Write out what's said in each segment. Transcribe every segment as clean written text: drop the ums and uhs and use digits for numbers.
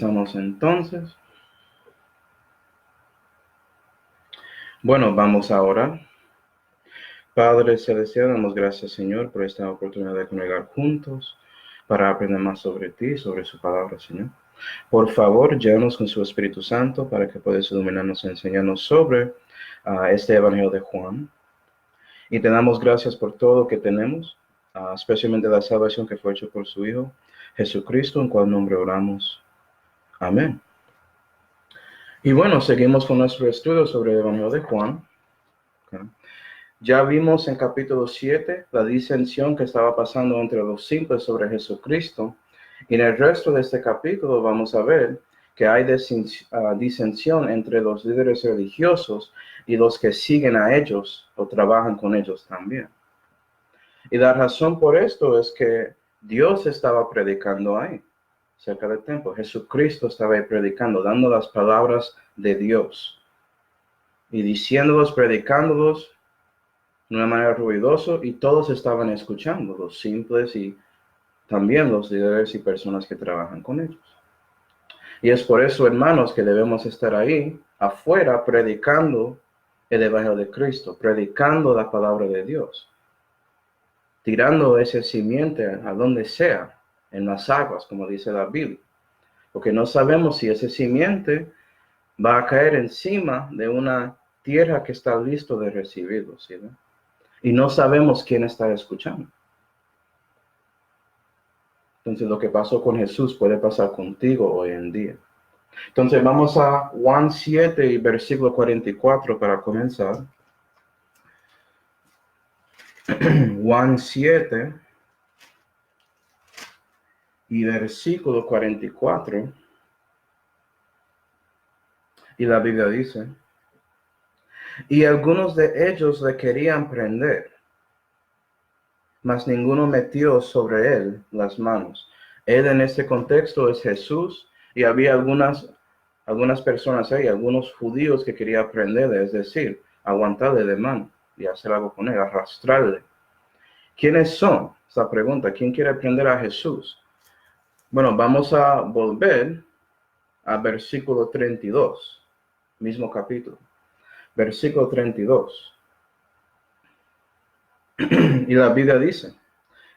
Vamos entonces. Bueno, vamos ahora. Padre Celestial, damos gracias, Señor, por esta oportunidad de congregar juntos para aprender más sobre ti, sobre su palabra, Señor. Por favor, llévanos con su Espíritu Santo para que puedas iluminarnos y enseñarnos sobre este Evangelio de Juan. Y te damos gracias por todo lo que tenemos, especialmente la salvación que fue hecha por su Hijo, Jesucristo, en cual nombre oramos. Amén. Y bueno, seguimos con nuestro estudio sobre el Evangelio de Juan. Okay. Ya vimos en capítulo 7 la disensión que estaba pasando entre los simples sobre Jesucristo. Y en el resto de este capítulo vamos a ver que hay disensión entre los líderes religiosos y los que siguen a ellos o trabajan con ellos también. Y la razón por esto es que Dios estaba predicando ahí, cerca del templo. Jesucristo estaba ahí predicando, dando las palabras de Dios. Y diciéndolos, predicándolos de una manera ruidosa, y todos estaban escuchando, los simples y también los líderes y personas que trabajan con ellos. Y es por eso, hermanos, que debemos estar ahí, afuera, predicando el Evangelio de Cristo, predicando la palabra de Dios, tirando ese simiente a donde sea, en las aguas, como dice la Biblia. Porque no sabemos si ese simiente va a caer encima de una tierra que está listo de recibirlo, ¿sí? Y no sabemos quién está escuchando. Entonces, lo que pasó con Jesús puede pasar contigo hoy en día. Entonces, vamos a Juan 7 y versículo 44 para comenzar. Juan 7 y versículo 44. Y la Biblia dice: y algunos de ellos le querían prender, mas ninguno metió sobre él las manos. Él en este contexto es Jesús, y había algunas personas ahí, algunos judíos que querían prenderle, es decir, aguantarle de mano y hacer algo con él, arrastrarle. ¿Quiénes son? Esa pregunta, ¿quién quiere prender a Jesús? Bueno, vamos a volver al versículo 32, mismo capítulo. Versículo 32. Y la Biblia dice: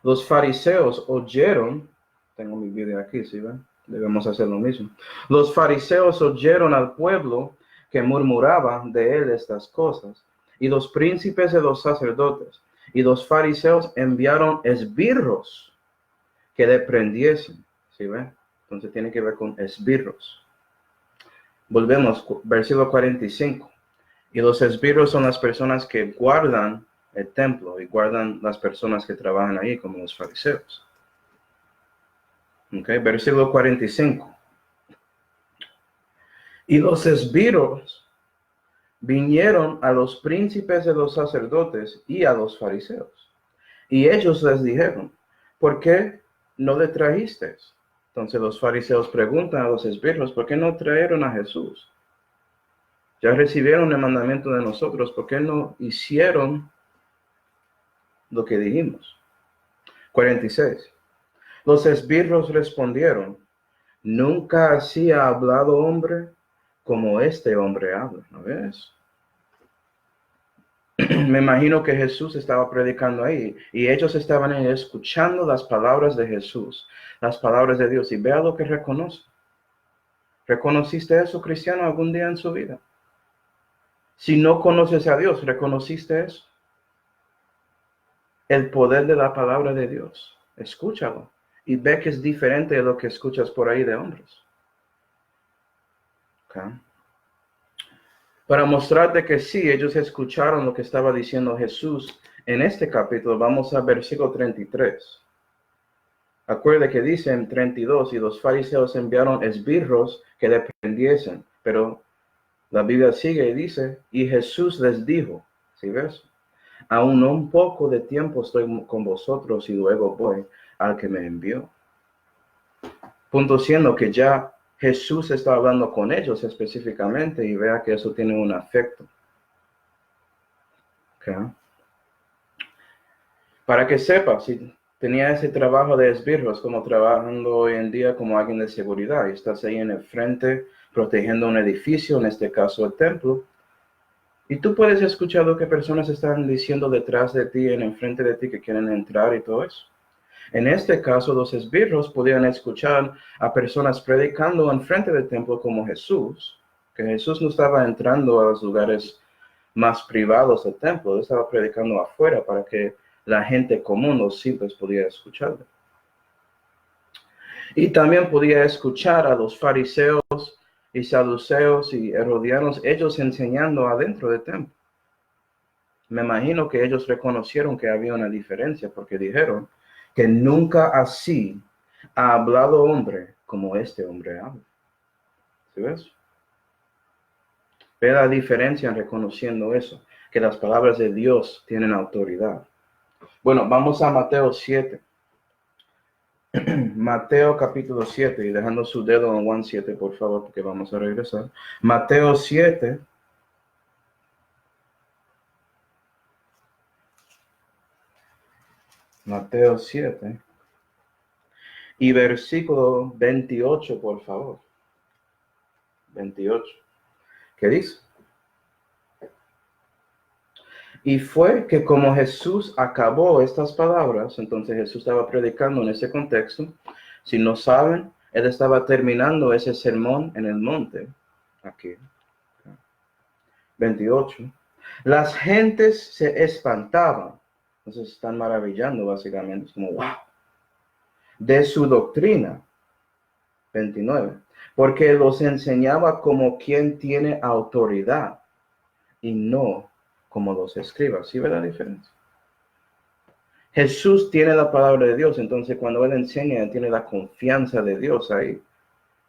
los fariseos oyeron, tengo mi Biblia aquí, ¿sí ven? Debemos hacer lo mismo. Los fariseos oyeron al pueblo que murmuraba de él estas cosas, y los príncipes de los sacerdotes y los fariseos enviaron esbirros que le prendiesen, ¿sí ven? Entonces tiene que ver con esbirros. Volvemos, versículo 45. Y los esbirros son las personas que guardan el templo y guardan las personas que trabajan ahí, como los fariseos. Okay, versículo 45. Y los esbirros vinieron a los príncipes de los sacerdotes y a los fariseos. Y ellos les dijeron: ¿por qué no le trajisteis? Entonces los fariseos preguntan a los esbirros: ¿por qué no trajeron a Jesús? Ya recibieron el mandamiento de nosotros, ¿por qué no hicieron lo que dijimos? 46. Los esbirros respondieron: nunca así ha hablado hombre como este hombre habla. ¿No ves? Me imagino que Jesús estaba predicando ahí y ellos estaban ahí escuchando las palabras de Jesús, las palabras de Dios, y vea lo que reconoce. ¿Reconociste eso, cristiano, algún día en su vida? Si no conoces a Dios, ¿reconociste eso? El poder de la palabra de Dios. Escúchalo y ve que es diferente de lo que escuchas por ahí de hombres. Okay. Para mostrarte que sí, ellos escucharon lo que estaba diciendo Jesús en este capítulo, vamos al versículo 33. Acuerde que dice en 32, y los fariseos enviaron esbirros que le prendiesen, pero la Biblia sigue y dice: y Jesús les dijo, ¿sí ves? Aún un poco de tiempo estoy con vosotros y luego voy al que me envió. Punto siendo que ya Jesús está hablando con ellos específicamente, y vea que eso tiene un efecto. Okay. Para que sepas, si tenía ese trabajo de esbirros, como trabajando hoy en día como alguien de seguridad. Y estás ahí en el frente protegiendo un edificio, en este caso el templo. Y tú puedes escuchar lo que personas están diciendo detrás de ti, en el frente de ti, que quieren entrar y todo eso. En este caso, los esbirros podían escuchar a personas predicando en frente del templo como Jesús, que Jesús no estaba entrando a los lugares más privados del templo, él estaba predicando afuera para que la gente común, los simples, pudiera escucharlo. Y también podía escuchar a los fariseos y saduceos y herodianos, ellos enseñando adentro del templo. Me imagino que ellos reconocieron que había una diferencia porque dijeron que nunca así ha hablado hombre como este hombre habla. ¿Sí ves? Ve la diferencia en reconociendo eso, que las palabras de Dios tienen autoridad. Bueno, vamos a Mateo 7. Mateo capítulo 7, y dejando su dedo en Juan 7, por favor, porque vamos a regresar. Mateo 7. Mateo 7. Y versículo 28, por favor. 28. ¿Qué dice? Y fue que como Jesús acabó estas palabras, entonces Jesús estaba predicando en ese contexto. Si no saben, él estaba terminando ese sermón en el monte. Aquí. 28. Las gentes se espantaban. Entonces están maravillando básicamente. Es como, wow. De su doctrina. 29. Porque los enseñaba como quien tiene autoridad y no como los escribas. ¿Sí ve la diferencia? Jesús tiene la palabra de Dios, entonces cuando Él enseña, Él tiene la confianza de Dios ahí,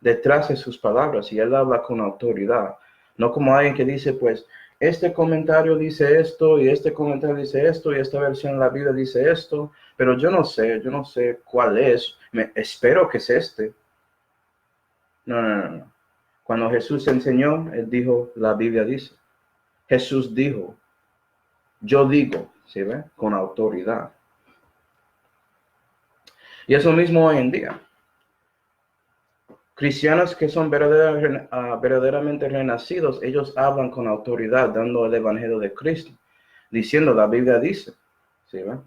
detrás de sus palabras, y Él habla con autoridad. No como alguien que dice, pues, este comentario dice esto, y este comentario dice esto, y esta versión de la Biblia dice esto, pero yo no sé cuál es, espero que es este. No. Cuando Jesús enseñó, Él dijo, la Biblia dice. Jesús dijo, yo digo, ¿sí ve? Con autoridad. Y es lo mismo hoy en día. Cristianos que son verdaderamente renacidos, ellos hablan con autoridad, dando el evangelio de Cristo, diciendo, la Biblia dice, ¿sí va?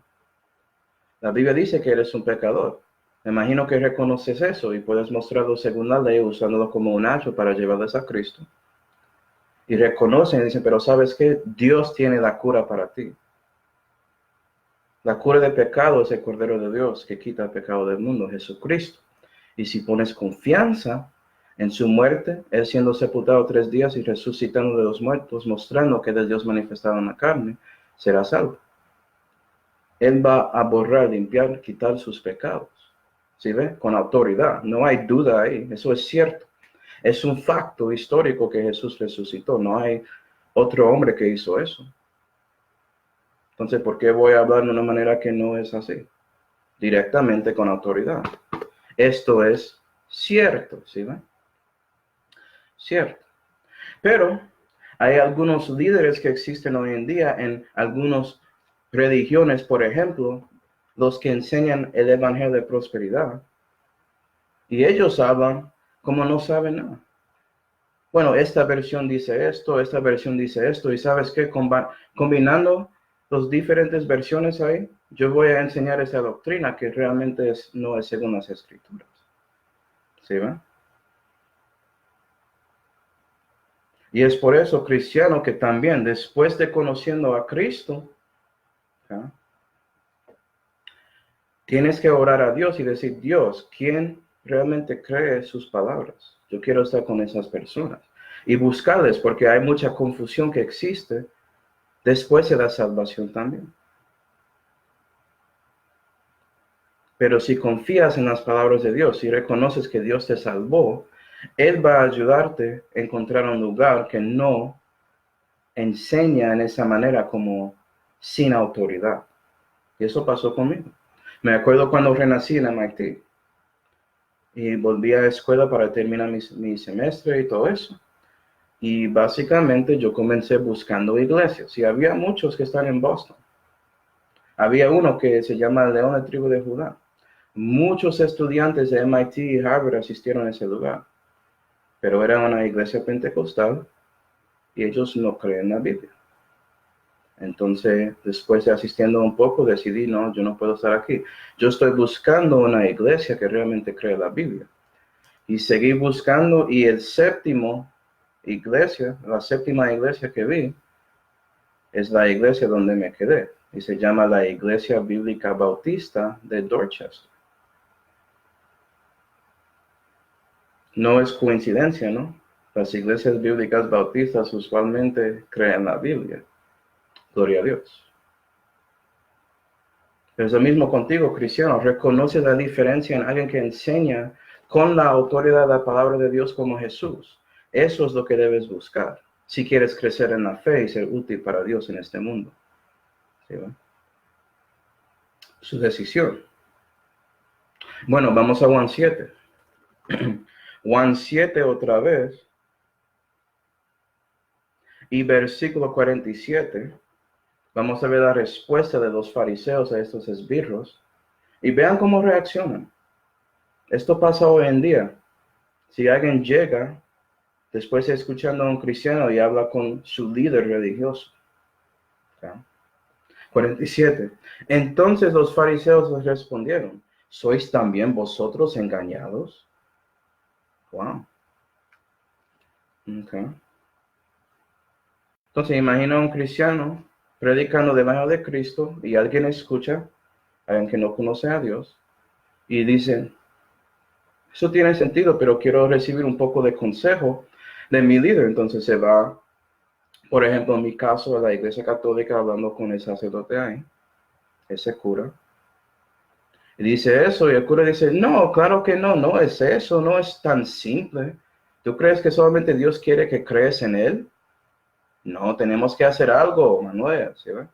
La Biblia dice que eres un pecador. Me imagino que reconoces eso y puedes mostrarlo según la ley, usándolo como un hacho para llevarles a Cristo. Y reconocen y dicen, pero ¿sabes qué? Dios tiene la cura para ti. La cura del pecado es el Cordero de Dios que quita el pecado del mundo, Jesucristo. Y si pones confianza en su muerte, Él siendo sepultado 3 días y resucitando de los muertos, mostrando que es Dios manifestado en la carne, será salvo. Él va a borrar, limpiar, quitar sus pecados. ¿Sí ve? Con autoridad. No hay duda ahí. Eso es cierto. Es un facto histórico que Jesús resucitó. No hay otro hombre que hizo eso. Entonces, ¿por qué voy a hablar de una manera que no es así? Directamente con autoridad. Esto es cierto, ¿sí ve? Cierto. Pero hay algunos líderes que existen hoy en día en algunas religiones, por ejemplo, los que enseñan el evangelio de prosperidad. Y ellos hablan como no saben nada. Bueno, esta versión dice esto, esta versión dice esto, y ¿sabes qué? Combinando las diferentes versiones ahí, yo voy a enseñar esa doctrina que realmente no es según las escrituras. ¿Sí va? Y es por eso, cristiano, que también después de conociendo a Cristo, ¿ja? Tienes que orar a Dios y decir, Dios, ¿quién realmente cree sus palabras? Yo quiero estar con esas personas y buscarles, porque hay mucha confusión que existe después de la salvación también. Pero si confías en las palabras de Dios y reconoces que Dios te salvó, Él va a ayudarte a encontrar un lugar que no enseña en esa manera como sin autoridad. Y eso pasó conmigo. Me acuerdo cuando renací en MIT y volví a la escuela para terminar mi semestre y todo eso. Y básicamente yo comencé buscando iglesias y había muchos que están en Boston. Había uno que se llama León de Tribu de Judá. Muchos estudiantes de MIT y Harvard asistieron a ese lugar, pero era una iglesia pentecostal y ellos no creen en la Biblia. Entonces, después de asistiendo un poco, decidí, no, yo no puedo estar aquí. Yo estoy buscando una iglesia que realmente cree la Biblia. Y seguí buscando, y la séptima iglesia que vi, es la iglesia donde me quedé. Y se llama la Iglesia Bíblica Bautista de Dorchester. No es coincidencia, ¿no? Las iglesias bíblicas bautistas usualmente creen la Biblia. Gloria a Dios. Es lo mismo contigo, cristiano. Reconoce la diferencia en alguien que enseña con la autoridad de la palabra de Dios como Jesús. Eso es lo que debes buscar si quieres crecer en la fe y ser útil para Dios en este mundo. ¿Sí, va? Su decisión. Bueno, vamos a Juan 7. Juan 7 otra vez. Y versículo 47. Vamos a ver la respuesta de los fariseos a estos esbirros. Y vean cómo reaccionan. Esto pasa hoy en día. Si alguien llega después de escuchando a un cristiano y habla con su líder religioso. ¿Okay? 47. Entonces los fariseos les respondieron, ¿sois también vosotros engañados? Wow. Okay. Entonces imagina a un cristiano predicando del evangelio de Cristo y alguien escucha, alguien que no conoce a Dios, y dice, eso tiene sentido, pero quiero recibir un poco de consejo de mi líder. Entonces se va, por ejemplo, en mi caso, a la iglesia católica, hablando con el sacerdote ahí, ese cura. Y dice eso, y el cura dice, no, claro que no, no es eso, no es tan simple. ¿Tú crees que solamente Dios quiere que crees en Él? No, tenemos que hacer algo, Manuel, ¿sí ve?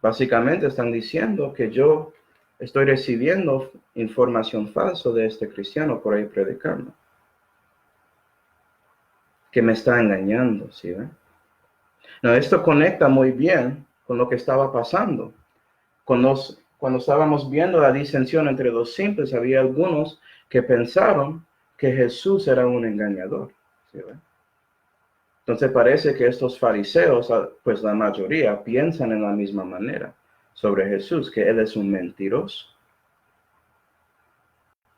Básicamente están diciendo que yo estoy recibiendo información falsa de este cristiano por ahí predicando. Que me está engañando, ¿sí ve? No, esto conecta muy bien con lo que estaba pasando. Cuando estábamos viendo la disensión entre los simples, había algunos que pensaron que Jesús era un engañador, ¿sí ve? Entonces parece que estos fariseos, pues la mayoría, piensan en la misma manera sobre Jesús, que Él es un mentiroso.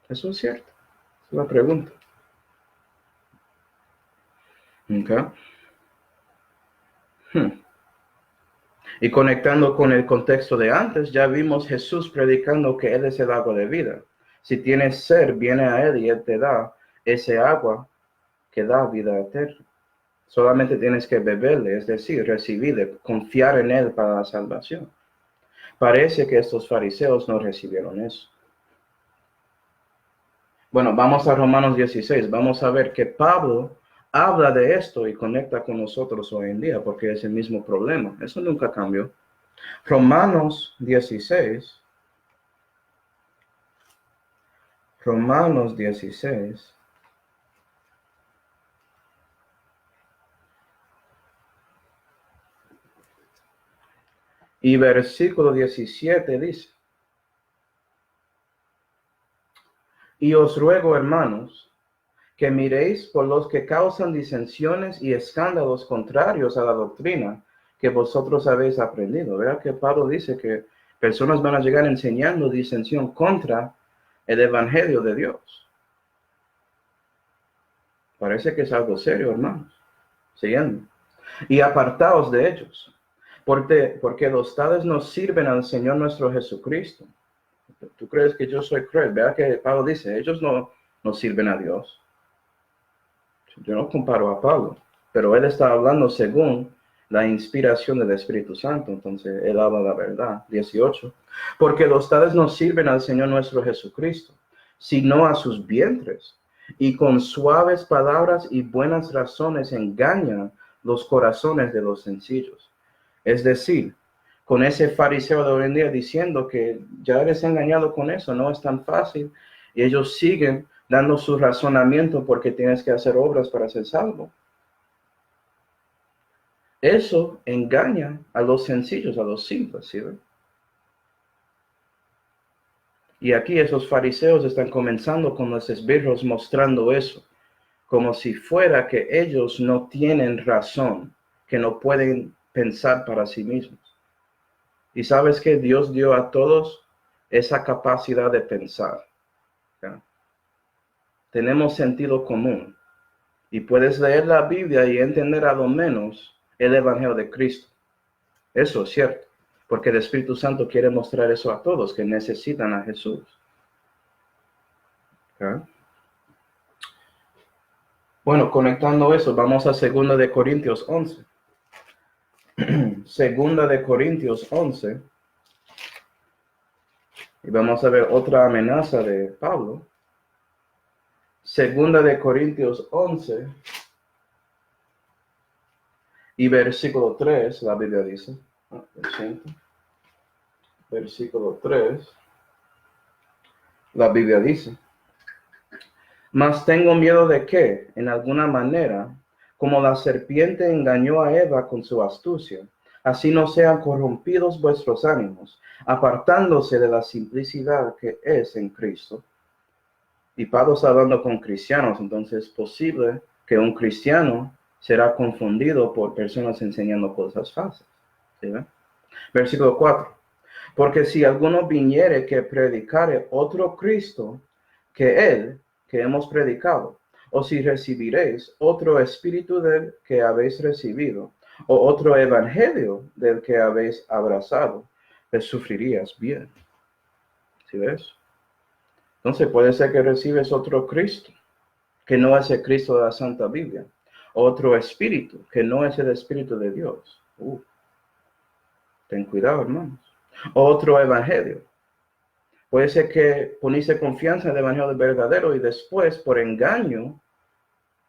¿Eso es cierto? Es la pregunta. Okay. Y conectando con el contexto de antes, ya vimos Jesús predicando que Él es el agua de vida. Si tienes sed, viene a Él y Él te da ese agua que da vida eterna. Solamente tienes que beberle, es decir, recibirle, confiar en Él para la salvación. Parece que estos fariseos no recibieron eso. Bueno, vamos a Romanos 16. Vamos a ver que Pablo habla de esto y conecta con nosotros hoy en día porque es el mismo problema. Eso nunca cambió. Romanos 16. Romanos 16. Y versículo 17 dice, y os ruego, hermanos, que miréis por los que causan disensiones y escándalos contrarios a la doctrina que vosotros habéis aprendido. Vea que Pablo dice que personas van a llegar enseñando disensión contra el evangelio de Dios. Parece que es algo serio, hermanos. Siguiendo. Y apartaos de ellos, porque los tales nos sirven al Señor nuestro Jesucristo. ¿Tú crees que yo soy cruel? Vea que Pablo dice, ellos no nos sirven a Dios. Yo no comparo a Pablo, pero él está hablando según la inspiración del Espíritu Santo. Entonces, él habla la verdad. 18. Porque los tales no sirven al Señor nuestro Jesucristo, sino a sus vientres. Y con suaves palabras y buenas razones engañan los corazones de los sencillos. Es decir, con ese fariseo de hoy en día diciendo que ya eres engañado con eso, no es tan fácil. Y ellos siguen dando su razonamiento porque tienes que hacer obras para ser salvo. Eso engaña a los sencillos, a los simples, ¿sí ven? Y aquí esos fariseos están comenzando con los esbirros mostrando eso, como si fuera que ellos no tienen razón, que no pueden pensar para sí mismos. Y sabes que Dios dio a todos esa capacidad de pensar. ¿Ya? Tenemos sentido común y puedes leer la Biblia y entender a lo menos el Evangelio de Cristo. Eso es cierto, porque el Espíritu Santo quiere mostrar eso a todos que necesitan a Jesús. ¿Ya? Bueno, conectando eso, vamos a 2 de Corintios 11. 2 de Corintios 11. Y vamos a ver otra amenaza de Pablo. 2 de Corintios 11 y versículo 3, la Biblia dice. Versículo 3, la Biblia dice. Mas tengo miedo de que, en alguna manera, como la serpiente engañó a Eva con su astucia, así no sean corrompidos vuestros ánimos, apartándose de la simplicidad que es en Cristo. Y Pablo está hablando con cristianos, entonces es posible que un cristiano será confundido por personas enseñando cosas falsas. ¿Sí? Versículo 4. Porque si alguno viniere que predicare otro Cristo que él que hemos predicado, o si recibiréis otro espíritu del que habéis recibido, o otro evangelio del que habéis abrazado, pues sufrirías bien. ¿Sí ves? Entonces puede ser que recibes otro Cristo, que no es el Cristo de la Santa Biblia, otro espíritu, que no es el Espíritu de Dios. Ten cuidado, hermanos. Otro evangelio. Puede ser que poniste confianza en el evangelio verdadero y después, por engaño,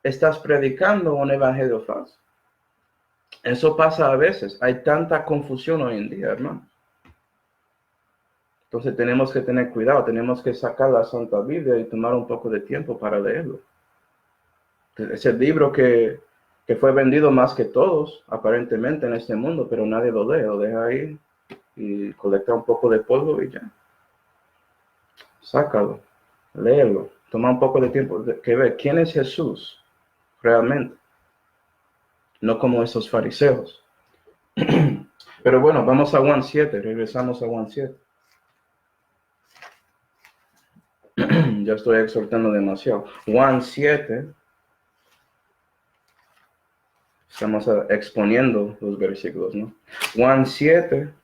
estás predicando un evangelio falso. Eso pasa a veces. Hay tanta confusión hoy en día, hermanos. Entonces tenemos que tener cuidado, tenemos que sacar la Santa Biblia y tomar un poco de tiempo para leerlo. Es el libro que fue vendido más que todos, aparentemente, en este mundo, pero nadie lo lee, lo deja ahí y colecta un poco de polvo y ya. Sácalo, léelo, toma un poco de tiempo que ver quién es Jesús realmente, no como esos fariseos. Pero bueno, vamos a Juan 7, regresamos a Juan 7. Ya estoy exhortando demasiado. Juan 7, estamos exponiendo los versículos, ¿no? Juan 7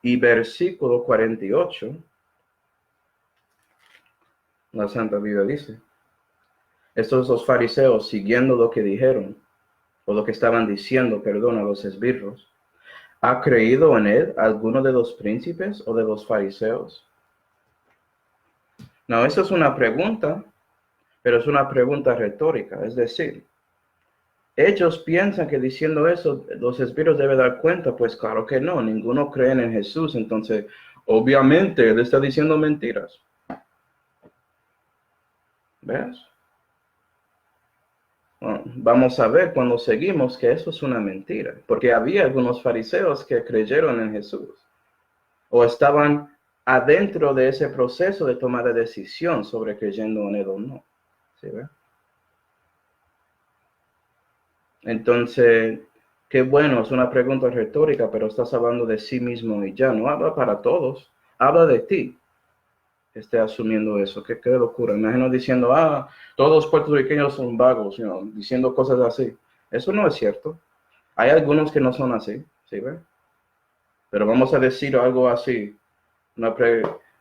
y versículo 48, la Santa Biblia dice, estos los fariseos siguiendo lo que dijeron, o lo que estaban diciendo, perdón, a los esbirros, ¿ha creído en él alguno de los príncipes o de los fariseos? No, eso es una pregunta, pero es una pregunta retórica, es decir, ellos piensan que diciendo eso, los esbirros deben dar cuenta, pues claro que no, ninguno cree en Jesús, entonces obviamente él está diciendo mentiras. ¿Ves? Bueno, vamos a ver cuando seguimos que eso es una mentira, porque había algunos fariseos que creyeron en Jesús o estaban adentro de ese proceso de tomar la decisión sobre creyendo en él o no. ¿Sí ve? Entonces, qué bueno, es una pregunta retórica, pero estás hablando de sí mismo y ya, no habla para todos, habla de ti. Esté asumiendo eso, qué locura. Imagino diciendo, todos los puertorriqueños son vagos, diciendo cosas así. Eso no es cierto. Hay algunos que no son así, ¿sí ve? Pero vamos a decir algo así,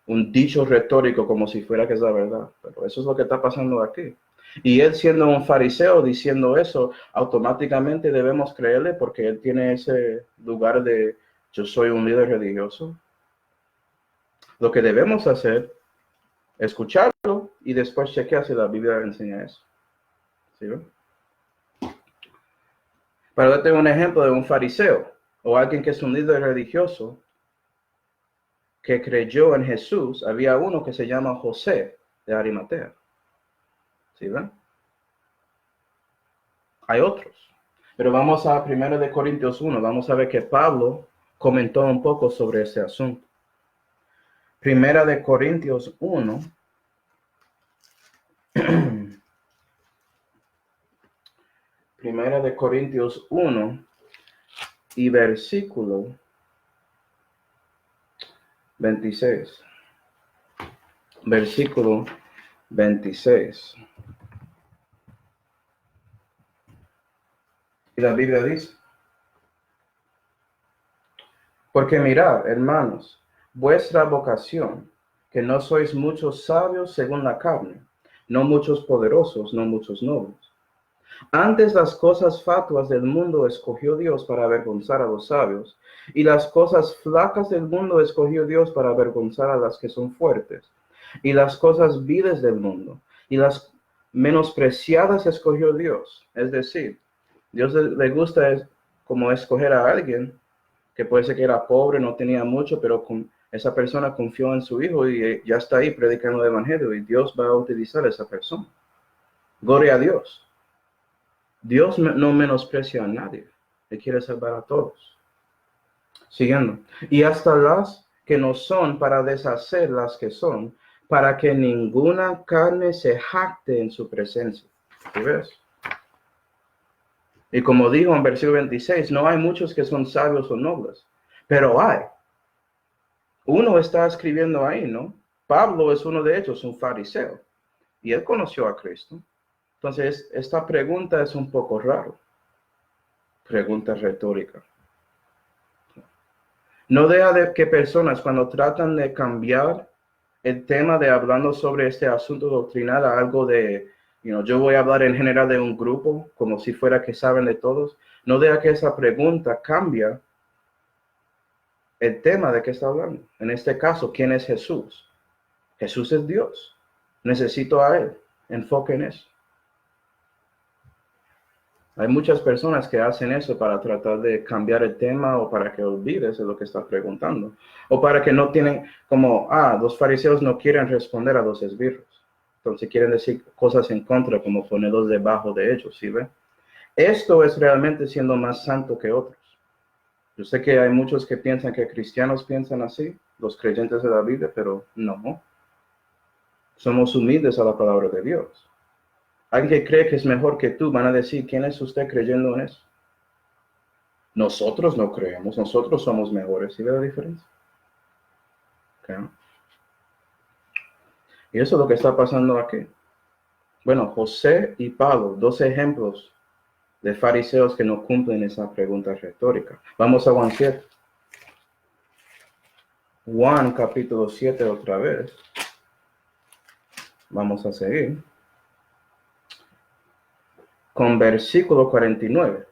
un dicho retórico como si fuera que es la verdad. Pero eso es lo que está pasando aquí. Y él siendo un fariseo diciendo eso, automáticamente debemos creerle porque él tiene ese lugar de yo soy un líder religioso. Lo que debemos hacer es escucharlo y después chequear si la Biblia enseña eso. ¿Sí? Para darte un ejemplo de un fariseo o alguien que es un líder religioso que creyó en Jesús, había uno que se llama José de Arimatea. ¿Sí ven? Hay otros. Pero vamos a 1 Corintios 1. Vamos a ver que Pablo comentó un poco sobre ese asunto. 1 Corintios 1. Primera de Corintios 1 y versículo 26. Versículo 26. Y la Biblia dice: porque mirad, hermanos, vuestra vocación, que no sois muchos sabios según la carne, no muchos poderosos, no muchos nobles. Antes las cosas fatuas del mundo escogió Dios para avergonzar a los sabios, y las cosas flacas del mundo escogió Dios para avergonzar a las que son fuertes, y las cosas viles del mundo, y las menospreciadas escogió Dios. Es decir, Dios le gusta como escoger a alguien que puede ser que era pobre, no tenía mucho, pero esa persona confió en su hijo y ya está ahí predicando el evangelio, y Dios va a utilizar a esa persona. Gloria a Dios. Dios no menosprecia a nadie. Él quiere salvar a todos. Siguiendo. Y hasta las que no son, para deshacer las que son, para que ninguna carne se jacte en su presencia. ¿Sí ves? Y como dijo en versículo 26, no hay muchos que son sabios o nobles, pero hay. Uno está escribiendo ahí, ¿no? Pablo es uno de ellos, un fariseo, y él conoció a Cristo. Entonces, esta pregunta es un poco raro. Pregunta retórica. No deja de que personas, cuando tratan de cambiar el tema de hablando sobre este asunto doctrinal a algo de, yo voy a hablar en general de un grupo, como si fuera que saben de todos, no deja que esa pregunta cambie el tema de que está hablando. En este caso, ¿quién es Jesús? Jesús es Dios. Necesito a Él. Enfoque en eso. Hay muchas personas que hacen eso para tratar de cambiar el tema o para que olvides de lo que estás preguntando. O para que no tienen como, los fariseos no quieren responder a los esbirros. Entonces quieren decir cosas en contra, como ponerlos debajo de ellos, ¿sí ve? Esto es realmente siendo más santo que otros. Yo sé que hay muchos que piensan que cristianos piensan así, los creyentes de la Biblia, pero no. Somos humildes a la palabra de Dios. Alguien que cree que es mejor que tú, van a decir, ¿quién es usted creyendo en eso? Nosotros no creemos, nosotros somos mejores. ¿Sí ve la diferencia? Okay. Y eso es lo que está pasando aquí. Bueno, José y Pablo, dos ejemplos de fariseos que no cumplen esa pregunta retórica. Vamos a Juan 7. Juan capítulo 7 otra vez. Vamos a seguir con versículo 49.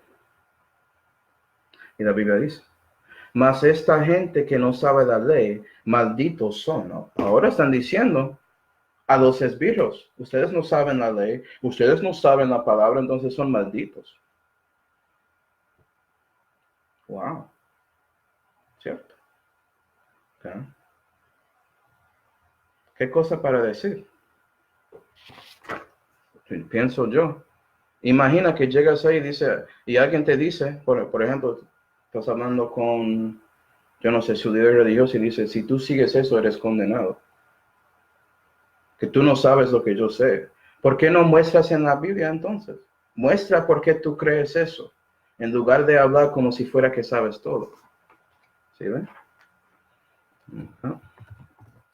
Y la Biblia dice: mas esta gente que no sabe la ley, malditos son, ¿no? Ahora están diciendo a los esbirros, ustedes no saben la ley, ustedes no saben la palabra, entonces son malditos. Wow. ¿Cierto? Okay. ¿Qué cosa para decir? Pienso yo. Imagina que llegas ahí y alguien te dice, por ejemplo, estás hablando con, yo no sé, su líder religioso, y dice, si tú sigues eso, eres condenado. Que tú no sabes lo que yo sé. ¿Por qué no muestras en la Biblia entonces? Muestra por qué tú crees eso, en lugar de hablar como si fuera que sabes todo. ¿Sí ven?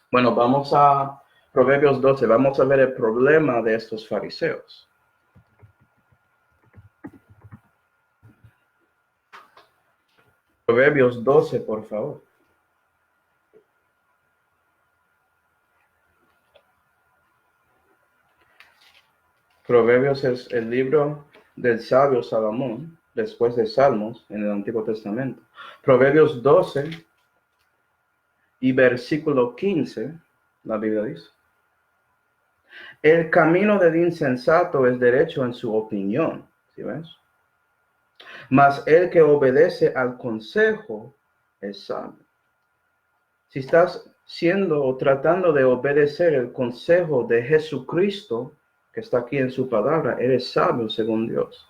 Bueno, vamos a Proverbios 12. Vamos a ver el problema de estos fariseos. Proverbios 12, por favor. Proverbios es el libro del sabio Salomón, después de Salmos en el Antiguo Testamento. Proverbios 12 y versículo 15, la Biblia dice: el camino del insensato es derecho en su opinión, ¿sí ves? Mas el que obedece al consejo es sabio. Si estás siendo o tratando de obedecer el consejo de Jesucristo, que está aquí en su palabra, eres sabio según Dios.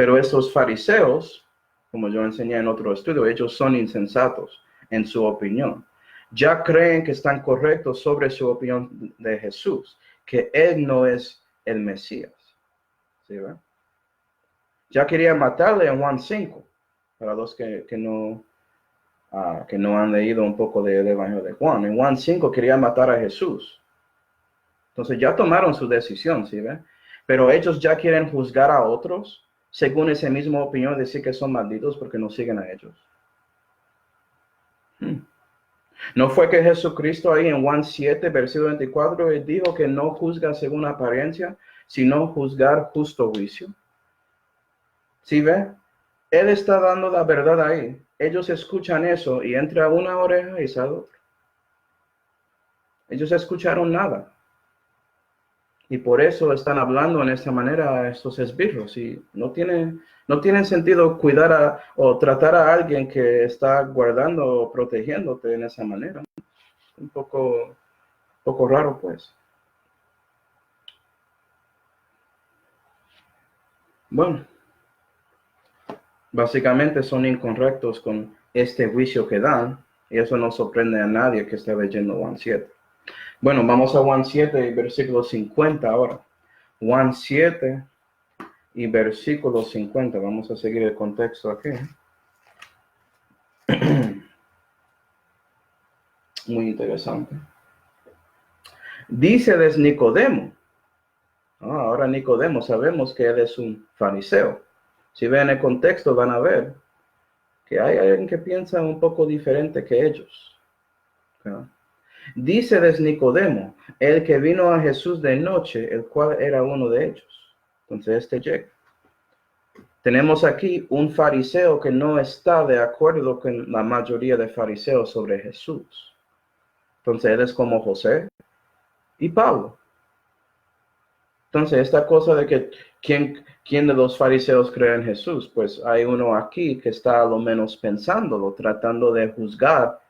Pero esos fariseos, como yo enseñé en otro estudio, ellos son insensatos en su opinión. Ya creen que están correctos sobre su opinión de Jesús, que Él no es el Mesías. ¿Sí, ve? Ya querían matarle en Juan 5, para los que no han leído un poco del Evangelio de Juan. En Juan 5 querían matar a Jesús. Entonces ya tomaron su decisión, ¿sí ve? Pero ellos ya quieren juzgar a otros, según esa misma opinión, decir que son malditos porque no siguen a ellos. ¿No fue que Jesucristo ahí en Juan 7, versículo 24, él dijo que no juzga según apariencia, sino juzgar justo juicio? ¿Sí ve? Él está dando la verdad ahí. Ellos escuchan eso y entra una oreja y sale otra. Ellos escucharon nada. Y por eso están hablando en esta manera a estos esbirros. Y no tiene sentido cuidar o tratar a alguien que está guardando o protegiéndote en esa manera. Un poco raro, pues. Bueno, básicamente son incorrectos con este juicio que dan. Y eso no sorprende a nadie que esté leyendo Juan 7. Bueno, vamos a Juan 7, versículo 50 ahora. Juan 7 y versículo 50. Vamos a seguir el contexto aquí. Muy interesante. Díceles Nicodemo. Ahora Nicodemo sabemos que él es un fariseo. Si ven el contexto van a ver que hay alguien que piensa un poco diferente que ellos. Díceles Nicodemo, el que vino a Jesús de noche, el cual era uno de ellos. Entonces llega. Tenemos aquí un fariseo que no está de acuerdo con la mayoría de fariseos sobre Jesús. Entonces él es como José y Pablo. Entonces esta cosa de que ¿quién de los fariseos cree en Jesús? Pues hay uno aquí que está a lo menos pensándolo, tratando de juzgar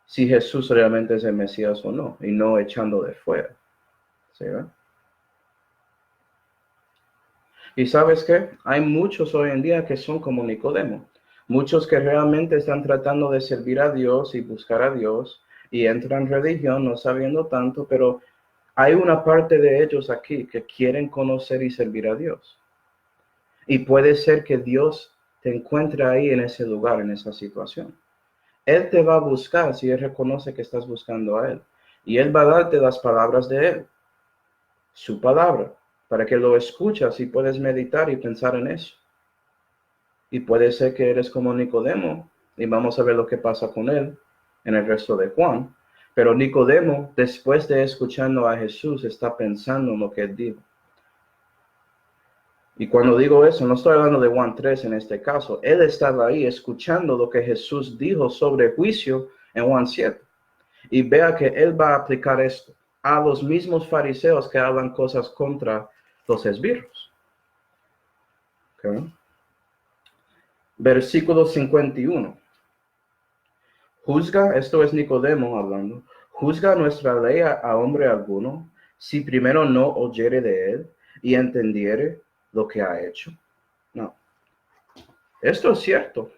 si Jesús realmente es el Mesías o no, y no echando de fuera. ¿Sí, ve? Y ¿sabes qué? Hay muchos hoy en día que son como Nicodemo. Muchos que realmente están tratando de servir a Dios y buscar a Dios y entran en religión no sabiendo tanto, pero hay una parte de ellos aquí que quieren conocer y servir a Dios. Y puede ser que Dios te encuentre ahí en ese lugar, en esa situación. Él te va a buscar si Él reconoce que estás buscando a Él. Y Él va a darte las palabras de Él, su palabra, para que lo escuchas y puedes meditar y pensar en eso. Y puede ser que eres como Nicodemo, y vamos a ver lo que pasa con él en el resto de Juan. Pero Nicodemo, después de escuchando a Jesús, está pensando en lo que él dijo. Y cuando digo eso, no estoy hablando de Juan 3 en este caso. Él estaba ahí escuchando lo que Jesús dijo sobre juicio en Juan 7. Y vea que él va a aplicar esto a los mismos fariseos que hablan cosas contra los esbirros. ¿Okay? Versículo 51. Juzga, esto es Nicodemo hablando, juzga nuestra ley a hombre alguno, si primero no oyere de él y entendiere lo que ha hecho. No. Esto es cierto.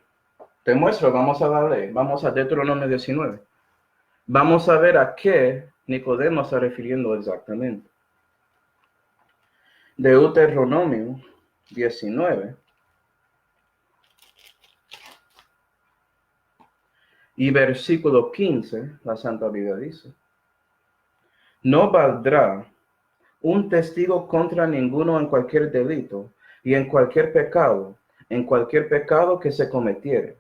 Te muestro, vamos a la ley, vamos a Deuteronomio 19. Vamos a ver a qué Nicodemo está refiriendo exactamente. Deuteronomio 19. Y versículo 15, la Santa Biblia dice, no valdrá un testigo contra ninguno en cualquier delito y en cualquier pecado que se cometiere.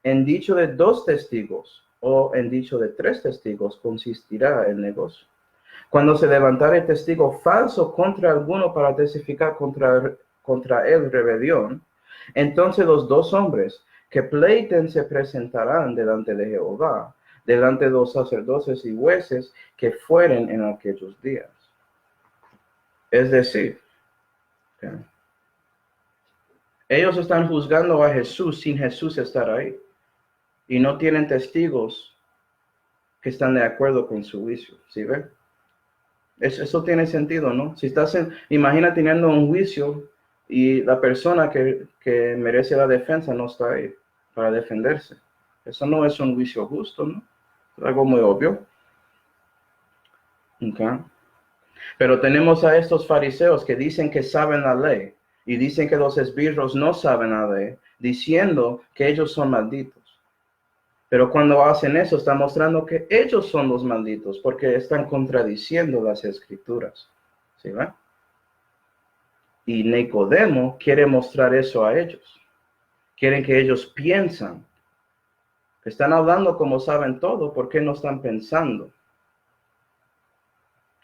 En dicho de 2 testigos o en dicho de 3 testigos consistirá el negocio. Cuando se levantare testigo falso contra alguno para testificar contra él rebelión, entonces los 2 hombres que pleiten se presentarán delante de Jehová, delante de los sacerdotes y jueces que fueren en aquellos días. Es decir, ellos están juzgando a Jesús sin Jesús estar ahí. Y no tienen testigos que están de acuerdo con su juicio. ¿Sí ven? Eso tiene sentido, ¿no? Si imagina teniendo un juicio Y la persona que merece la defensa no está ahí para defenderse. Eso no es un juicio justo, ¿no? Es algo muy obvio. Okay. Pero tenemos a estos fariseos que dicen que saben la ley y dicen que los esbirros no saben la ley, diciendo que ellos son malditos. Pero cuando hacen eso, están mostrando que ellos son los malditos porque están contradiciendo las escrituras. ¿Sí va? Y Nicodemo quiere mostrar eso a ellos. Quieren que ellos piensan. Están hablando como saben todo, ¿por qué no están pensando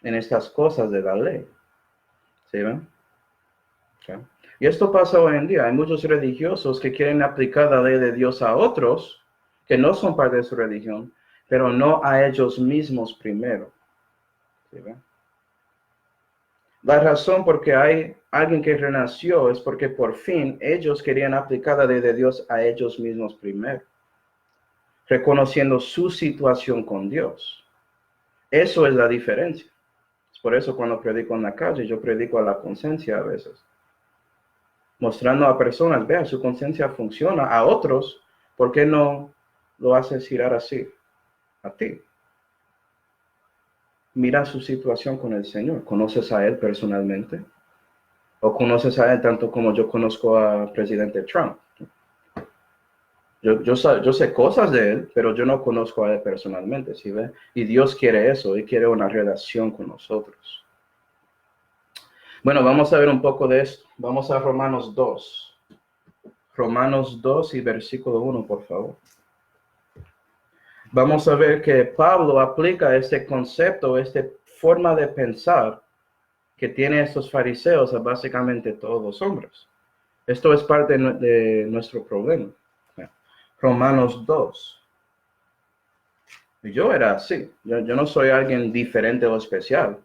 en estas cosas de la ley? ¿Sí ven? Okay. Y esto pasa hoy en día. Hay muchos religiosos que quieren aplicar la ley de Dios a otros que no son parte de su religión, pero no a ellos mismos primero. ¿Sí ven? La razón por qué hay alguien que renació es porque por fin ellos querían aplicar la ley de Dios a ellos mismos primero, reconociendo su situación con Dios. Eso es la diferencia. Por eso cuando predico en la calle, yo predico a la conciencia a veces. Mostrando a personas, vea, su conciencia funciona. A otros, ¿por qué no lo haces girar así? A ti. Mira su situación con el Señor. ¿Conoces a Él personalmente? ¿O conoces a Él tanto como yo conozco al presidente Trump? Yo sé cosas de Él, pero yo no conozco a Él personalmente, ¿sí ve? Y Dios quiere eso, Él quiere una relación con nosotros. Bueno, vamos a ver un poco de esto. Vamos a Romanos 2. Romanos 2 y versículo 1, por favor. Vamos a ver que Pablo aplica este concepto, esta forma de pensar que tienen estos fariseos a básicamente todos los hombres. Esto es parte de nuestro problema. Romanos 2. Yo era así. Yo no soy alguien diferente o especial.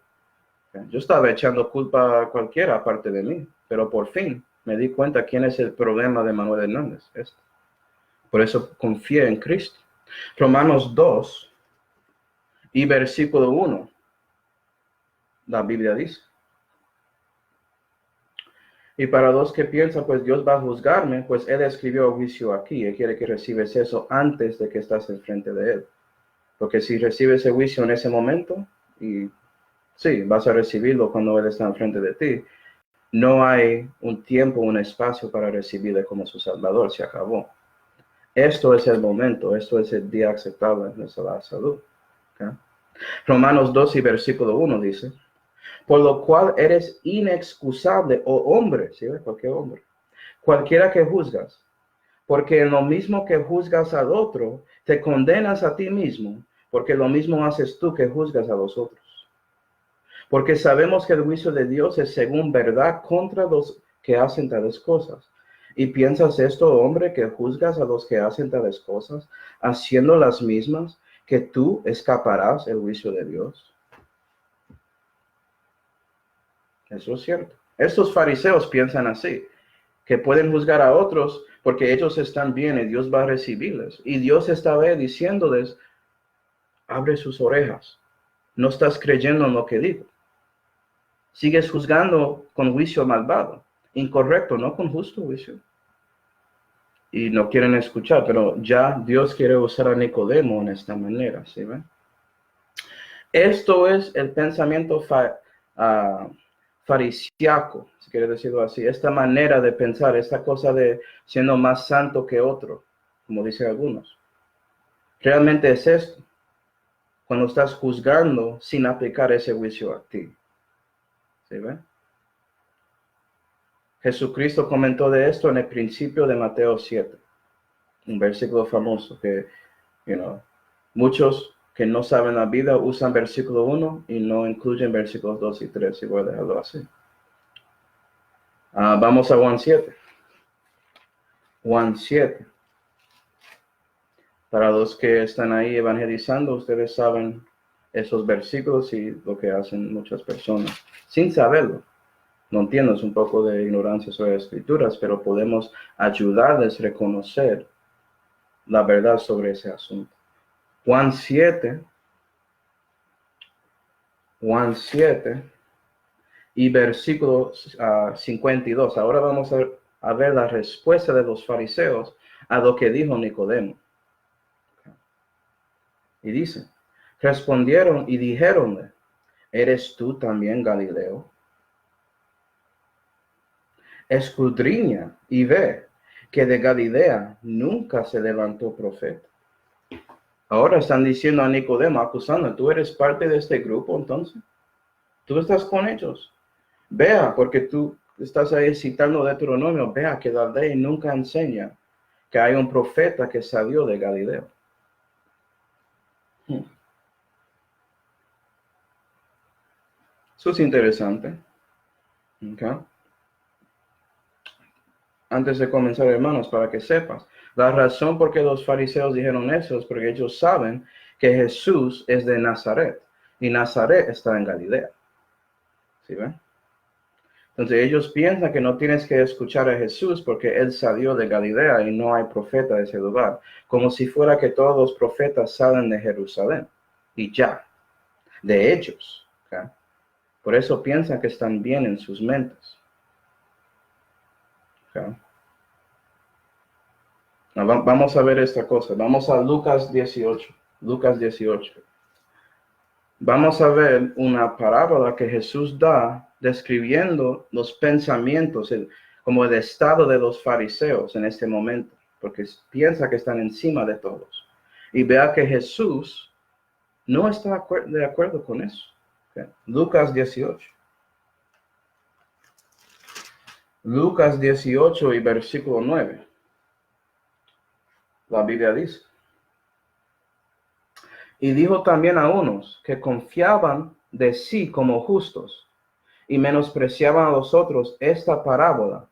Yo estaba echando culpa a cualquiera aparte de mí, pero por fin me di cuenta quién es el problema de Manuel Hernández. Por eso confié en Cristo. Romanos 2 y versículo 1. La Biblia dice. Y para los que piensan, pues Dios va a juzgarme, pues Él escribió juicio aquí. Él quiere que recibes eso antes de que estás enfrente de Él. Porque si recibes el juicio en ese momento, y sí, vas a recibirlo cuando Él está enfrente de ti, no hay un tiempo, un espacio para recibirle como su Salvador, se acabó. Esto es el momento, esto es el día aceptable de la salud. ¿Okay? Romanos 2 y versículo 1 dice, por lo cual eres inexcusable, oh hombre, ¿sí? Cualquier hombre, cualquiera que juzgas, porque en lo mismo que juzgas al otro, te condenas a ti mismo, porque lo mismo haces tú que juzgas a los otros. Porque sabemos que el juicio de Dios es según verdad contra los que hacen tales cosas. ¿Y piensas esto, hombre, que juzgas a los que hacen tales cosas, haciendo las mismas, que tú escaparás el juicio de Dios? Eso es cierto. Estos fariseos piensan así, que pueden juzgar a otros porque ellos están bien y Dios va a recibirles. Y Dios estaba diciéndoles, abre sus orejas. No estás creyendo en lo que digo. Sigues juzgando con juicio malvado, incorrecto, no con justo juicio. Y no quieren escuchar, pero ya Dios quiere usar a Nicodemo en esta manera, ¿sí ven? Esto es el pensamiento farisiaco, si quiere decirlo así, esta manera de pensar, esta cosa de siendo más santo que otro, como dicen algunos. Realmente es esto, cuando estás juzgando sin aplicar ese juicio a ti. ¿Sí ven? Jesucristo comentó de esto en el principio de Mateo 7, un versículo famoso que, muchos que no saben la vida usan versículo 1 y no incluyen versículos 2 y 3, y voy a dejarlo así. Vamos a Juan 7. Juan 7. Para los que están ahí evangelizando, ustedes saben esos versículos y lo que hacen muchas personas, sin saberlo. No entiendes un poco de ignorancia sobre las escrituras, pero podemos ayudarles a reconocer la verdad sobre ese asunto. Juan 7 y versículo 52. Ahora vamos a ver la respuesta de los fariseos a lo que dijo Nicodemo. Y dice, respondieron y dijéronle, ¿eres tú también Galileo? Escudriña y ve que de Galilea nunca se levantó profeta. Ahora están diciendo a Nicodemo, acusando, ¿tú eres parte de este grupo entonces? ¿Tú estás con ellos? Vea, porque tú estás ahí citando Deuteronomio, vea que la ley nunca enseña que hay un profeta que salió de Galileo. Eso es interesante. Okay. Antes de comenzar, hermanos, para que sepas, la razón por qué los fariseos dijeron eso es porque ellos saben que Jesús es de Nazaret y Nazaret está en Galilea. ¿Sí ven? Entonces ellos piensan que no tienes que escuchar a Jesús porque él salió de Galilea y no hay profeta de ese lugar, como si fuera que todos los profetas salen de Jerusalén y ya, de ellos. ¿Okay? Por eso piensan que están bien en sus mentes. ¿Okay? Vamos a ver esta cosa. Vamos a Lucas 18. Lucas 18. Vamos a ver una parábola que Jesús da describiendo los pensamientos, como el estado de los fariseos en este momento, porque piensa que están encima de todos. Y vea que Jesús no está de acuerdo con eso. Okay. Lucas 18. Lucas 18 y versículo 9. La Biblia dice. Y dijo también a unos que confiaban de sí como justos y menospreciaban a los otros esta parábola.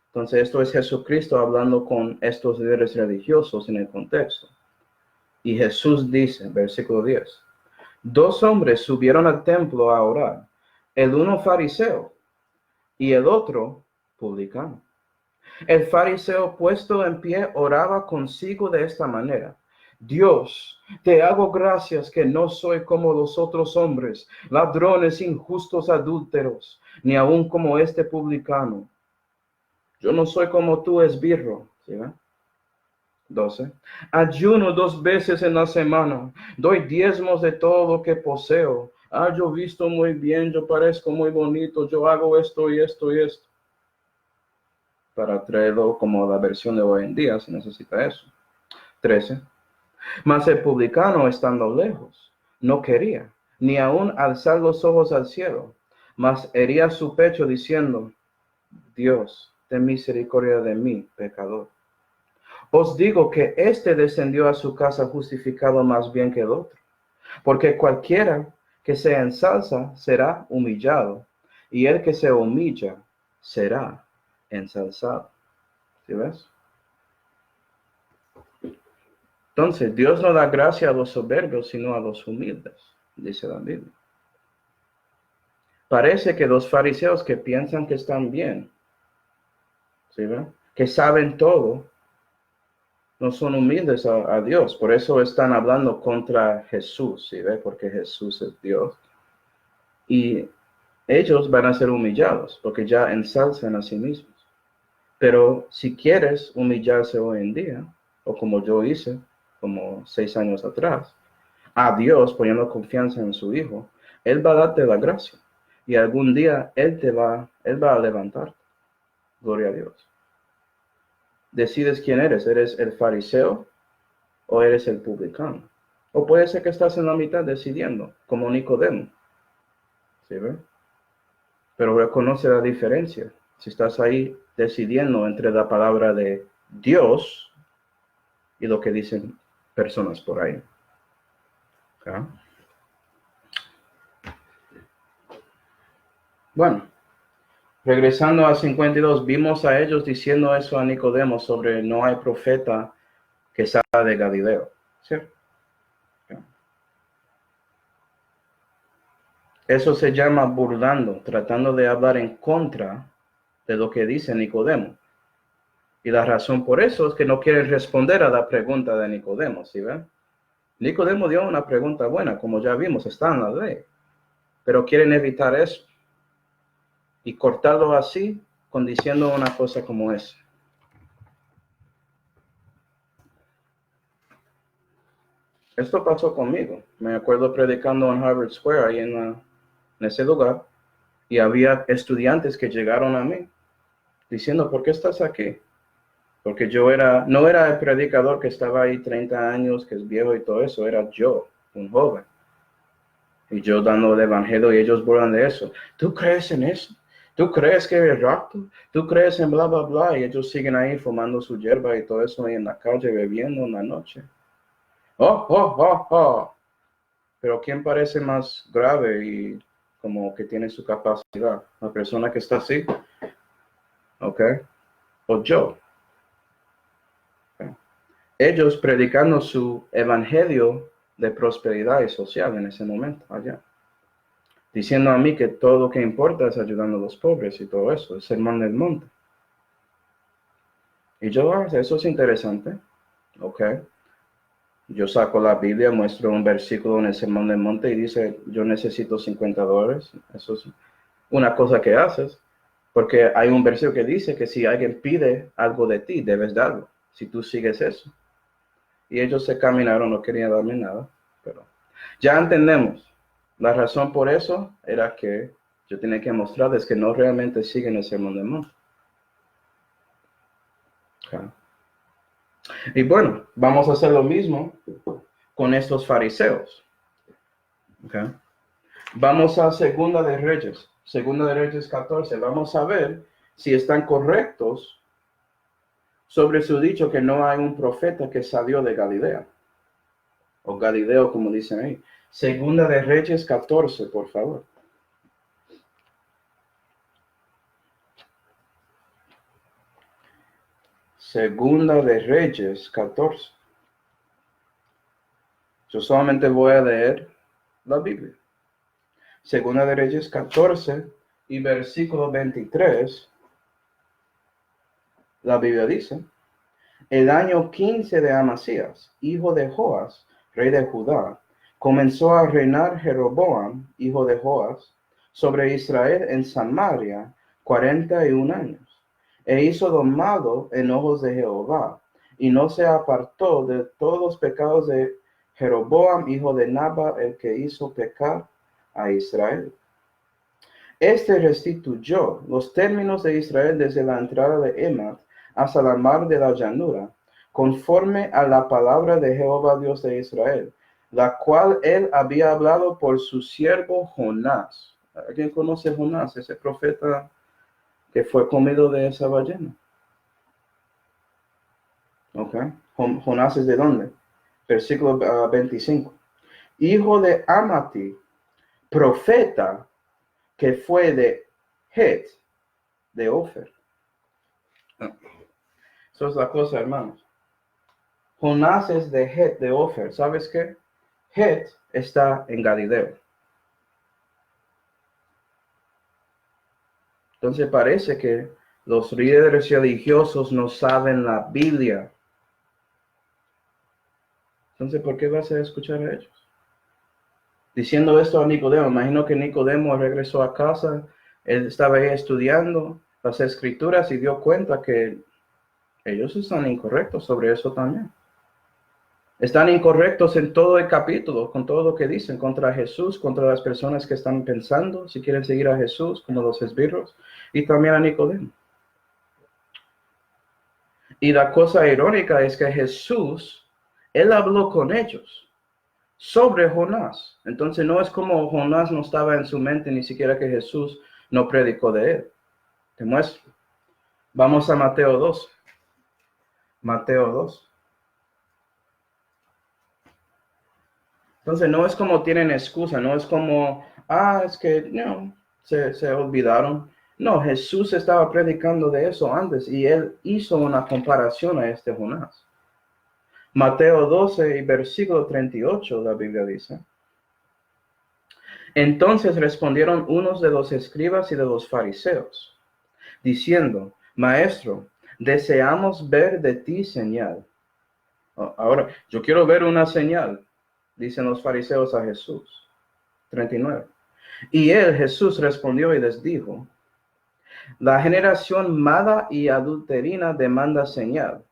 Entonces esto es Jesucristo hablando con estos líderes religiosos en el contexto. Y Jesús dice, versículo 10, 2 hombres subieron al templo a orar, el uno fariseo y el otro publicano. El fariseo puesto en pie oraba consigo de esta manera. Dios, te hago gracias que no soy como los otros hombres, ladrones, injustos, adúlteros, ni aun como este publicano. Yo no soy como tú, esbirro. ¿Sí, 12. Ayuno 2 veces en la semana. Doy diezmos de todo lo que poseo. Yo visto muy bien, yo parezco muy bonito, yo hago esto y esto y esto. Para traerlo como la versión de hoy en día, se necesita eso. 13. Mas el publicano, estando lejos, no quería, ni aun alzar los ojos al cielo, mas hería su pecho diciendo, Dios, ten misericordia de mí, pecador. Os digo que éste descendió a su casa justificado más bien que el otro, porque cualquiera que se ensalza será humillado, y el que se humilla será ensalzado. ¿Sí ves? Entonces, Dios no da gracia a los soberbios, sino a los humildes, dice la Biblia. Parece que los fariseos que piensan que están bien, ¿sí ven? Que saben todo, no son humildes a Dios. Por eso están hablando contra Jesús, ¿sí ve? Porque Jesús es Dios. Y ellos van a ser humillados, porque ya ensalzan a sí mismos. Pero si quieres humillarse hoy en día, o como yo hice, como 6 años atrás, a Dios poniendo confianza en su Hijo, Él va a darte la gracia. Y algún día Él va a levantar. Gloria a Dios. Decides quién eres. ¿Eres el fariseo o eres el publicano? O puede ser que estás en la mitad decidiendo, como Nicodemo. ¿Sí ve? Pero reconoce la diferencia. Si estás ahí decidiendo entre la palabra de Dios y lo que dicen personas por ahí. ¿Okay? Bueno, regresando a 52, vimos a ellos diciendo eso a Nicodemo sobre no hay profeta que salga de Galileo. ¿Cierto? Okay. Eso se llama burlando, tratando de hablar en contra de lo que dice Nicodemo. Y la razón por eso es que no quieren responder a la pregunta de Nicodemo, ¿sí ven? Nicodemo dio una pregunta buena, como ya vimos, está en la ley, pero quieren evitar eso. y cortarlo así, con diciendo una cosa como esa. Esto pasó conmigo. Me acuerdo predicando en Harvard Square, ahí en ese lugar, y había estudiantes que llegaron a mí diciendo, ¿por qué estás aquí? Porque no era el predicador que estaba ahí 30 años, que es viejo y todo eso, era yo, un joven. Y yo dando el evangelio y ellos burlan de eso. ¿Tú crees en eso? ¿Tú crees que es rapto? ¿Tú crees en bla, bla, bla? Y ellos siguen ahí fumando su hierba y todo eso ahí en la calle, bebiendo en la noche. Oh, oh, oh, oh. Pero ¿quién parece más grave y como que tiene su capacidad? ¿La persona que está así? ¿Ok? ¿O yo? Okay. Ellos predicando su evangelio de prosperidad y social en ese momento, allá. Diciendo a mí que todo lo que importa es ayudando a los pobres y todo eso, el sermón del monte. Y yo, eso es interesante, ¿ok? Yo saco la Biblia, muestro un versículo en el sermón del monte y dice, yo necesito $50. Eso es una cosa que haces, porque hay un versículo que dice que si alguien pide algo de ti, debes darlo, si tú sigues eso. Y ellos se caminaron, no querían darme nada, pero ya entendemos. La razón por eso era que yo tenía que mostrarles que no realmente siguen el sermón del monte. Okay. Y bueno, vamos a hacer lo mismo con estos fariseos. Okay. Vamos a Segunda de Reyes 14. Vamos a ver si están correctos sobre su dicho que no hay un profeta que salió de Galilea. O Galileo, como dicen ahí. Segunda de Reyes 14, por favor. Segunda de Reyes 14. Yo solamente voy a leer la Biblia. Segunda de Reyes 14 y versículo 23. La Biblia dice, el año 15 de Amasías, hijo de Joas, rey de Judá, comenzó a reinar Jeroboam, hijo de Joas, sobre Israel en Samaria 41 años. E hizo lo malo en ojos de Jehová, y no se apartó de todos los pecados de Jeroboam, hijo de Nabat, el que hizo pecar a Israel. Este restituyó los términos de Israel desde la entrada de Emat hasta la mar de la llanura, conforme a la palabra de Jehová Dios de Israel, la cual él había hablado por su siervo Jonás. ¿Alguien conoce a Jonás, ese profeta que fue comido de esa ballena? Ok. Jonás es de dónde? Versículo 25. Hijo de Amati, profeta que fue de Het, de Ofer. Eso es la cosa, hermanos. Jonás es de Het, de Ofer. ¿Sabes qué? Het está en Galileo. Entonces parece que los líderes religiosos no saben la Biblia. Entonces, ¿por qué vas a escuchar a ellos? Diciendo esto a Nicodemo, imagino que Nicodemo regresó a casa, él estaba ahí estudiando las escrituras y dio cuenta que ellos están incorrectos sobre eso también. Están incorrectos en todo el capítulo, con todo lo que dicen contra Jesús, contra las personas que están pensando, si quieren seguir a Jesús, como los esbirros, y también a Nicodemo. Y la cosa irónica es que Jesús, él habló con ellos sobre Jonás. Entonces no es como Jonás no estaba en su mente, ni siquiera que Jesús no predicó de él. Te muestro. Vamos a Mateo 2. Mateo 2. Entonces no es como tienen excusa, no es como, es que no, se olvidaron. No, Jesús estaba predicando de eso antes y él hizo una comparación a este Jonás. Mateo 12 y versículo 38, la Biblia dice. Entonces respondieron unos de los escribas y de los fariseos, diciendo, Maestro, deseamos ver de ti señal. Ahora, yo quiero ver una señal, dicen los fariseos a Jesús. 39. Y él, Jesús, respondió y les dijo, La generación mala y adulterina demanda señal,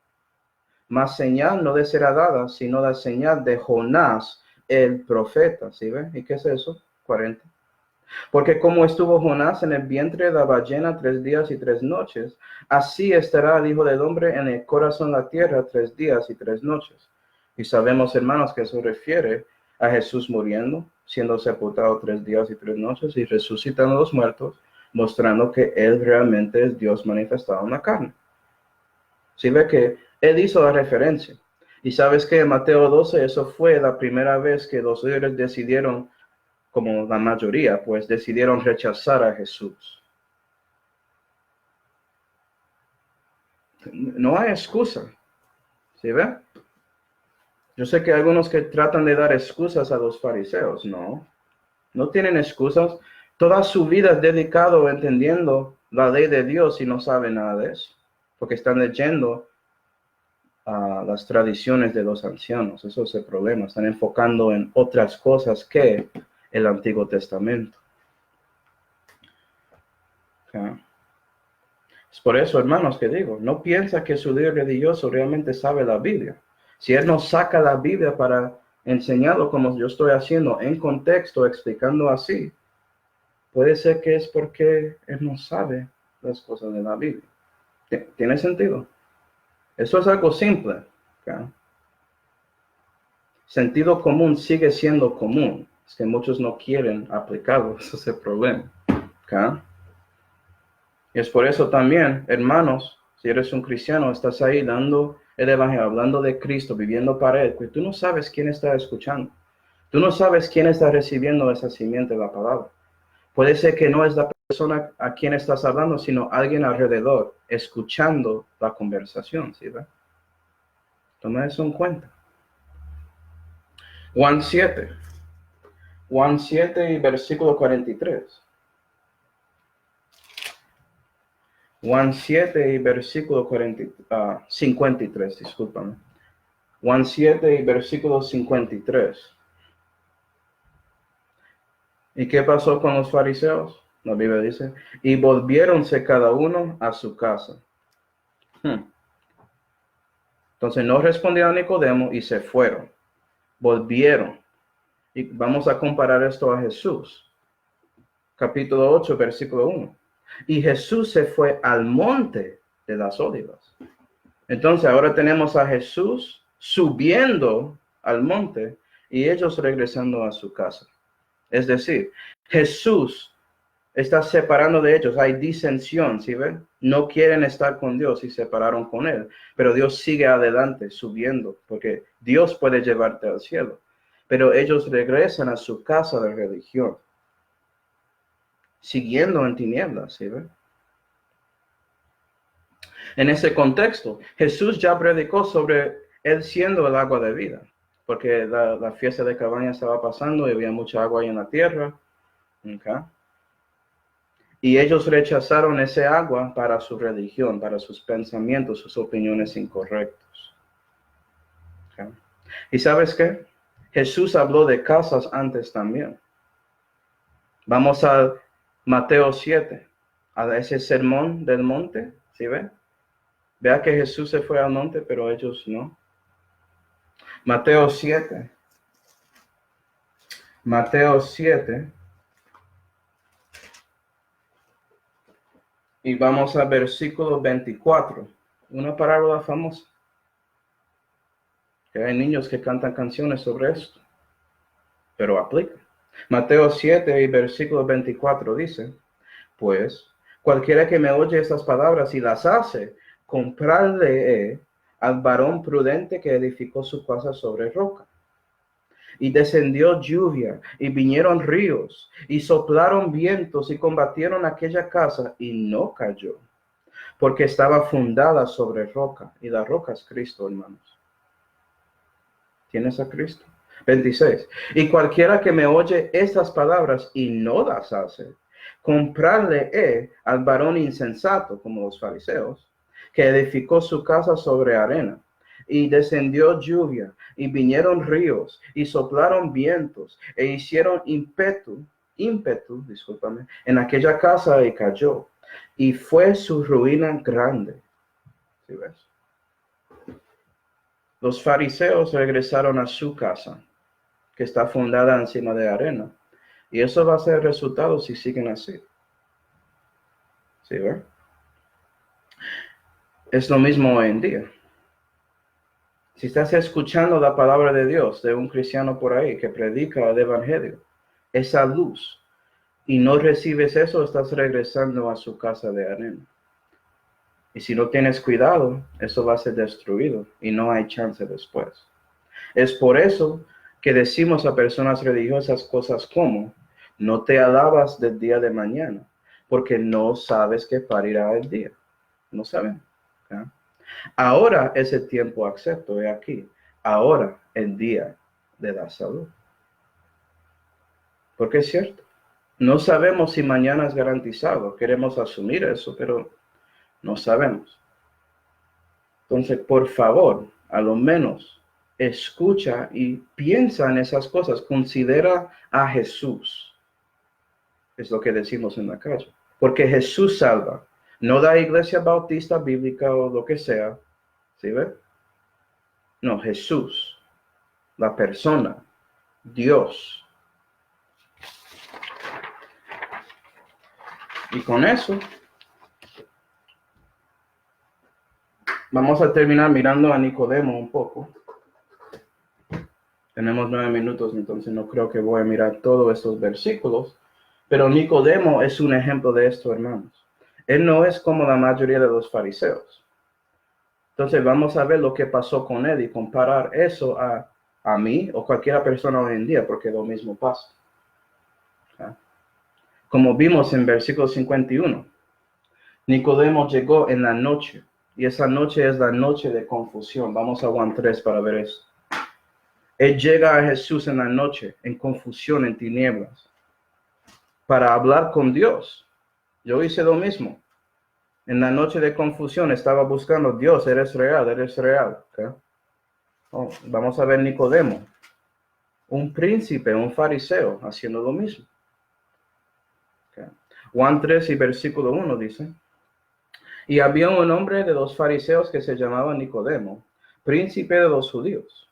mas señal no le será dada, sino la señal de Jonás, el profeta. ¿Sí ve? ¿Y qué es eso? 40. Porque como estuvo Jonás en el vientre de la ballena 3 días y 3 noches, así estará el Hijo del Hombre en el corazón de la tierra 3 días y 3 noches. Y sabemos, hermanos, que eso refiere a Jesús muriendo, siendo sepultado 3 días y 3 noches y resucitando a los muertos, mostrando que Él realmente es Dios manifestado en la carne. ¿Sí ve que Él hizo la referencia? Y sabes que en Mateo 12, eso fue la primera vez que los líderes decidieron, como la mayoría, pues decidieron rechazar a Jesús. No hay excusa, ¿sí ve? Yo sé que hay algunos que tratan de dar excusas a los fariseos. No tienen excusas. Toda su vida es dedicado entendiendo la ley de Dios y no saben nada de eso, porque están leyendo las tradiciones de los ancianos. Eso es el problema. Están enfocando en otras cosas que el Antiguo Testamento. Okay. Es por eso, hermanos, que digo, no piensa que su líder religioso realmente sabe la Biblia. Si él no saca la Biblia para enseñarlo como yo estoy haciendo, en contexto, explicando así, puede ser que es porque él no sabe las cosas de la Biblia. ¿Tiene sentido? Eso es algo simple. ¿Okay? Sentido común sigue siendo común. Es que muchos no quieren aplicarlo. Ese es el problema. ¿Okay? Y es por eso también, hermanos, si eres un cristiano, estás ahí dando el evangelio, hablando de Cristo, viviendo para Él, pues tú no sabes quién está escuchando. Tú no sabes quién está recibiendo esa simiente de la palabra. Puede ser que no es la persona a quien estás hablando, sino alguien alrededor, escuchando la conversación, ¿sí ve? Toma eso en cuenta. Juan 7 y versículo 43. Juan 7 y versículo 53, discúlpame. Juan 7 y versículo 53. ¿Y qué pasó con los fariseos? La Biblia dice, y volviéronse cada uno a su casa. Entonces no respondió a Nicodemo y se fueron. Volvieron. Y vamos a comparar esto a Jesús. Capítulo 8, versículo 1. Y Jesús se fue al monte de las Olivas. Entonces ahora tenemos a Jesús subiendo al monte y ellos regresando a su casa. Es decir, Jesús está separando de ellos. Hay disensión, ¿sí ven? No quieren estar con Dios y separaron con Él. Pero Dios sigue adelante, subiendo, porque Dios puede llevarte al cielo. Pero ellos regresan a su casa de religión, siguiendo en tinieblas, ¿sí ven? En ese contexto, Jesús ya predicó sobre Él siendo el agua de vida, porque la fiesta de cabaña estaba pasando y había mucha agua ahí en la tierra. ¿Okay? Y ellos rechazaron ese agua para su religión, para sus pensamientos, sus opiniones incorrectos. ¿Okay? ¿Y sabes qué? Jesús habló de casas antes también. Vamos a Mateo 7, a ese sermón del monte, ¿sí ve? Vea que Jesús se fue al monte, pero ellos no. Mateo 7. Mateo 7. Y vamos a versículo 24. Una parábola famosa. Que hay niños que cantan canciones sobre esto. Pero aplica. Mateo 7 y versículo 24 dice, pues, cualquiera que me oye estas palabras y las hace, comprarle al varón prudente que edificó su casa sobre roca. Y descendió lluvia, y vinieron ríos, y soplaron vientos, y combatieron aquella casa, y no cayó, porque estaba fundada sobre roca, y la roca es Cristo, hermanos. ¿Tienes a Cristo? 26. Y cualquiera que me oye estas palabras y no las hace, comprarle al varón insensato, como los fariseos, que edificó su casa sobre arena. Y descendió lluvia, y vinieron ríos, y soplaron vientos, e hicieron ímpetu, en aquella casa, y cayó. y fue su ruina grande. ¿Sí ves? Los fariseos regresaron a su casa, que está fundada encima de arena. Y eso va a ser el resultado si siguen así. ¿Sí ves? Es lo mismo hoy en día. Si estás escuchando la palabra de Dios de un cristiano por ahí que predica el evangelio, esa luz, y no recibes eso, estás regresando a su casa de arena. Y si no tienes cuidado, eso va a ser destruido y no hay chance después. Es por eso que decimos a personas religiosas cosas como, no te alabas del día de mañana, porque no sabes qué parirá el día. No saben. ¿Okay? Ahora es el tiempo acepto, he aquí. Ahora el día de la salud. Porque es cierto. No sabemos si mañana es garantizado. Queremos asumir eso, pero no sabemos. Entonces, por favor, a lo menos escucha y piensa en esas cosas. Considera a Jesús. Es lo que decimos en la calle. Porque Jesús salva. No la iglesia bautista bíblica o lo que sea. ¿Sí ve? No, Jesús. La persona. Dios. Y con eso vamos a terminar mirando a Nicodemo un poco. Tenemos 9 minutos, entonces no creo que voy a mirar todos estos versículos. Pero Nicodemo es un ejemplo de esto, hermanos. Él no es como la mayoría de los fariseos. Entonces vamos a ver lo que pasó con él y comparar eso a mí o cualquier persona hoy en día, porque lo mismo pasa. ¿Okay? Como vimos en versículo 51, Nicodemo llegó en la noche, y esa noche es la noche de confusión. Vamos a Juan 3 para ver eso. Él llega a Jesús en la noche, en confusión, en tinieblas, para hablar con Dios. Yo hice lo mismo. En la noche de confusión estaba buscando, Dios, eres real, eres real. ¿Okay? Oh, vamos a ver Nicodemo, un príncipe, un fariseo, haciendo lo mismo. ¿Okay? Juan 3 y versículo 1 dice, y había un hombre de los fariseos que se llamaba Nicodemo, príncipe de los judíos.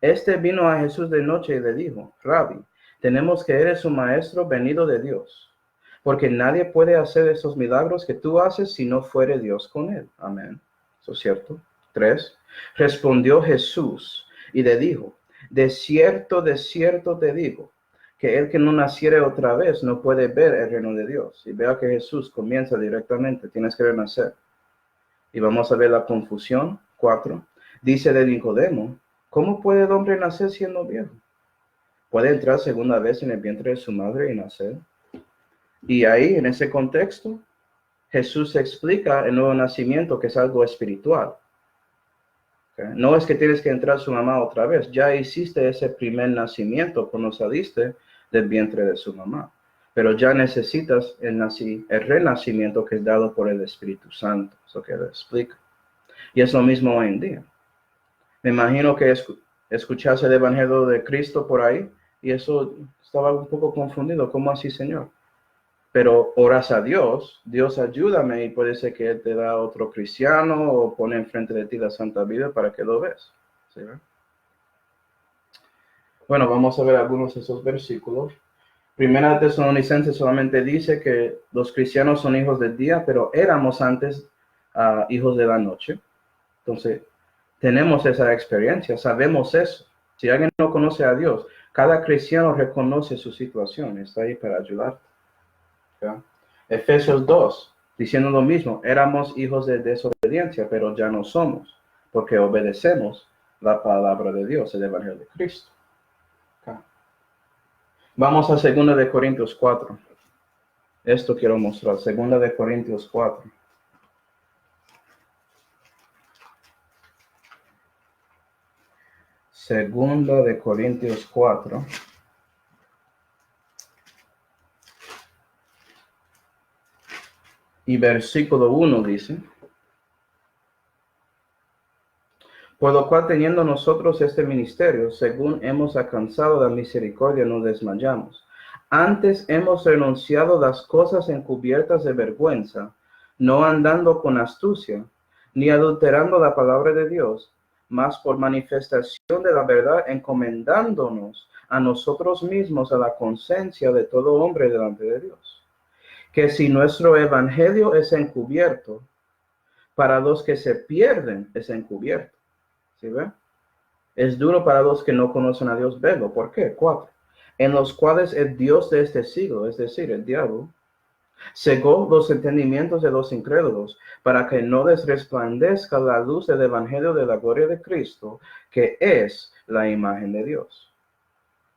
Este vino a Jesús de noche y le dijo, Rabbi, tenemos que eres un maestro venido de Dios, porque nadie puede hacer esos milagros que tú haces si no fuere Dios con él. Amén. ¿Eso es cierto? 3. Respondió Jesús y le dijo, de cierto te digo, que el que no naciere otra vez no puede ver el reino de Dios. Y vea que Jesús comienza directamente, tienes que renacer. Y vamos a ver la confusión. 4. Dice de Nicodemo, ¿cómo puede el hombre nacer siendo viejo? ¿Puede entrar segunda vez en el vientre de su madre y nacer? Y ahí, en ese contexto, Jesús explica el nuevo nacimiento, que es algo espiritual. ¿Okay? No es que tienes que entrar su mamá otra vez. Ya hiciste ese primer nacimiento cuando saliste del vientre de su mamá. Pero ya necesitas el renacimiento que es dado por el Espíritu Santo. Eso que él explica. Y es lo mismo hoy en día. Me imagino que escuchaste el Evangelio de Cristo por ahí y eso estaba un poco confundido. ¿Cómo así, Señor? Pero oras a Dios, Dios ayúdame, y puede ser que Él te da otro cristiano o pone enfrente de ti la Santa Vida para que lo veas. ¿Sí? Bueno, vamos a ver algunos de esos versículos. Primera Tesalonicenses solamente dice que los cristianos son hijos del día, pero éramos antes hijos de la noche. Entonces, tenemos esa experiencia, sabemos eso. Si alguien no conoce a Dios, cada cristiano reconoce su situación, está ahí para ayudarte. ¿Okay? Efesios 2, diciendo lo mismo, éramos hijos de desobediencia, pero ya no somos, porque obedecemos la palabra de Dios, el Evangelio de Cristo. Okay. Vamos a 2 de Corintios 4. Esto quiero mostrar, 2 de Corintios 4. Segunda de Corintios 4. Y versículo 1 dice, por lo cual teniendo nosotros este ministerio, según hemos alcanzado la misericordia, no desmayamos. Antes hemos renunciado las cosas encubiertas de vergüenza, no andando con astucia, ni adulterando la palabra de Dios, mas por manifestación de la verdad, encomendándonos a nosotros mismos a la conciencia de todo hombre delante de Dios. Que si nuestro evangelio es encubierto, para los que se pierden es encubierto. ¿Sí ve? Es duro para los que no conocen a Dios verlo. ¿Por qué? 4. En los cuales el Dios de este siglo, es decir, el diablo, cegó los entendimientos de los incrédulos, para que no les resplandezca la luz del evangelio de la gloria de Cristo, que es la imagen de Dios.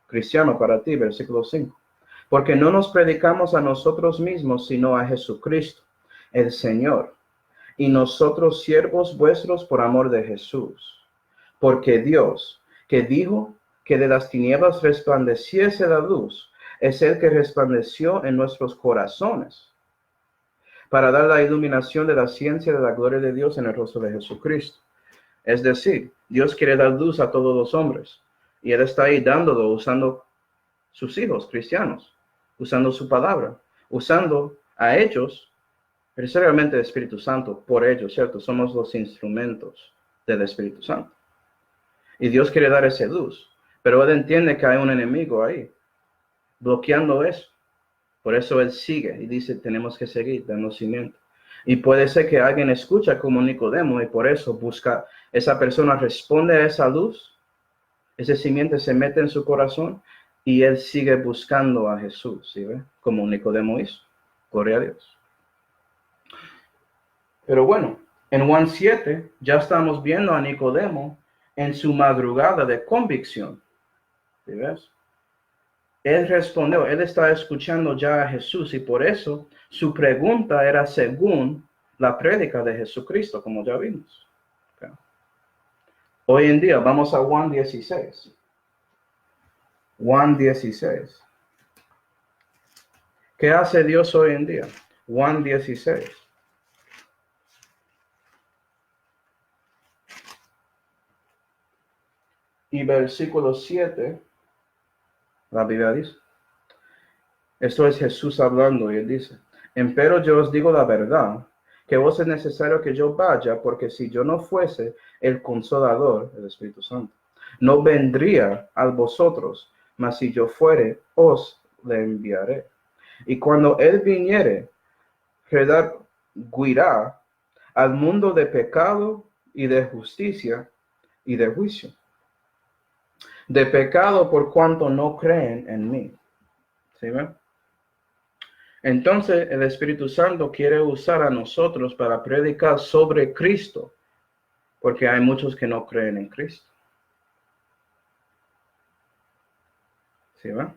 Cristiano para ti, versículo 5. Porque no nos predicamos a nosotros mismos, sino a Jesucristo, el Señor, y nosotros siervos vuestros por amor de Jesús. Porque Dios, que dijo que de las tinieblas resplandeciese la luz, es el que resplandeció en nuestros corazones, para dar la iluminación de la ciencia de la gloria de Dios en el rostro de Jesucristo. Es decir, Dios quiere dar luz a todos los hombres, y Él está ahí dándolo, usando sus hijos cristianos, usando su palabra, usando a ellos, precisamente el Espíritu Santo, por ellos, ¿cierto? Somos los instrumentos del Espíritu Santo. Y Dios quiere dar esa luz, pero Él entiende que hay un enemigo ahí, bloqueando eso. Por eso Él sigue y dice, tenemos que seguir dando cimiento. Y puede ser que alguien escucha como Nicodemo y por eso busca, esa persona responde a esa luz, ese simiente se mete en su corazón y él sigue buscando a Jesús, ¿sí ve? Como Nicodemo hizo. Gloria a Dios. Pero bueno, en Juan 7 ya estamos viendo a Nicodemo en su madrugada de convicción. ¿Sí ves? Él respondió, él estaba escuchando ya a Jesús y por eso su pregunta era según la prédica de Jesucristo, como ya vimos. Okay. Hoy en día, vamos a Juan 16. Juan 16. ¿Qué hace Dios hoy en día? Juan 16. Y versículo 7, la Biblia dice, esto es Jesús hablando y él dice, empero yo os digo la verdad, que vos es necesario que yo vaya, porque si yo no fuese el Consolador, el Espíritu Santo, no vendría a vosotros, mas si yo fuere, os le enviaré. Y cuando él viniere, redarguirá al mundo de pecado y de justicia y de juicio. De pecado por cuanto no creen en mí. ¿Sí ven? Entonces el Espíritu Santo quiere usar a nosotros para predicar sobre Cristo, porque hay muchos que no creen en Cristo. ¿Sí ven?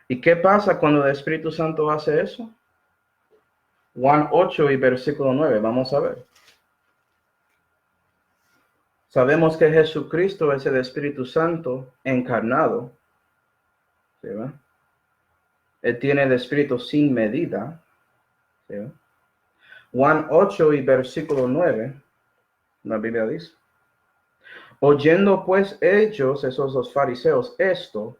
¿Y qué pasa cuando el Espíritu Santo hace eso? Juan 8 y versículo 9, vamos a ver. Sabemos que Jesucristo es el Espíritu Santo encarnado. ¿Sí ven? Él tiene el Espíritu sin medida. ¿Sí? Juan 8 y versículo 9, la Biblia dice, oyendo pues ellos, esos los fariseos, esto,